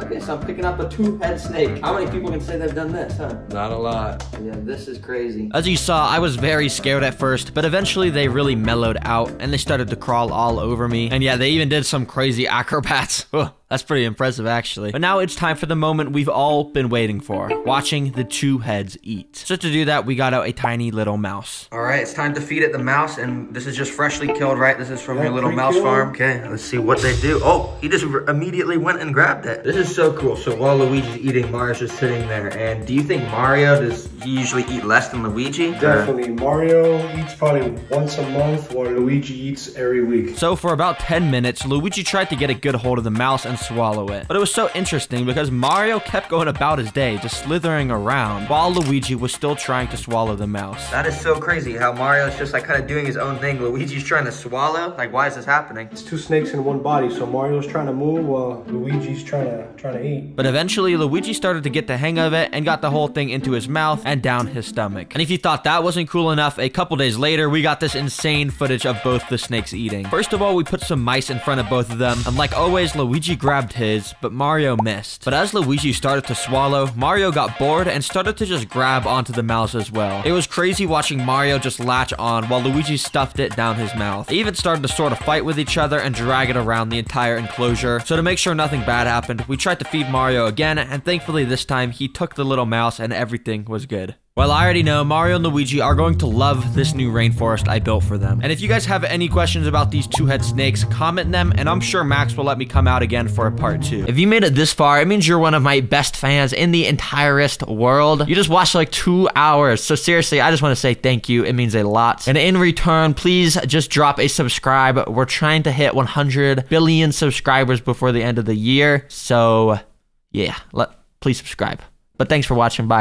Okay, so I'm picking up a two-head snake. How many people can say they've done this, huh?
Not a lot.
Yeah, this is crazy.
As you saw, I was very scared at first, but eventually they really mellowed out and they started to crawl all over me. And yeah, they even did some crazy acrobats. That's pretty impressive, actually. But now it's time for the moment we've all been waiting for, watching the two heads eat. So to do that, we got out a tiny little mouse.
All right, it's time to feed it the mouse, and this is just freshly killed, right? This is from your little mouse farm. Okay, let's see what they do. Oh, he just immediately went and grabbed it. This is so cool. So while Luigi's eating, Mario's just sitting there. And do you think Mario, does he usually eat less than Luigi?
Definitely. Mario eats probably once a month, while Luigi eats every week.
So for about 10 minutes, Luigi tried to get a good hold of the mouse and swallow it. But it was so interesting because Mario kept going about his day, just slithering around, while Luigi was still trying to swallow the mouse.
That is so crazy how Mario's just like kind of doing his own thing. Luigi's trying to swallow. Like, why is this happening?
It's two snakes in one body, so Mario's trying to move while Luigi's trying to eat.
But eventually, Luigi started to get the hang of it and got the whole thing into his mouth and down his stomach. And if you thought that wasn't cool enough, a couple days later, we got this insane footage of both the snakes eating. First of all, we put some mice in front of both of them, and like always, Luigi grabbed his, but Mario missed. But as Luigi started to swallow, Mario got bored and started to just grab onto the mouse as well. It was crazy watching Mario just latch on while Luigi stuffed it down his mouth. They even started to sort of fight with each other and drag it around the entire enclosure. So to make sure nothing bad happened, we tried to feed Mario again, and thankfully this time he took the little mouse and everything was good. Well, I already know Mario and Luigi are going to love this new rainforest I built for them. And if you guys have any questions about these two-head snakes, comment them, and I'm sure Max will let me come out again for a part 2. If you made it this far, it means you're one of my best fans in the entirest world. You just watched like 2 hours. So seriously, I just want to say thank you. It means a lot. And in return, please just drop a subscribe. We're trying to hit 100 billion subscribers before the end of the year. So yeah, please subscribe. But thanks for watching. Bye.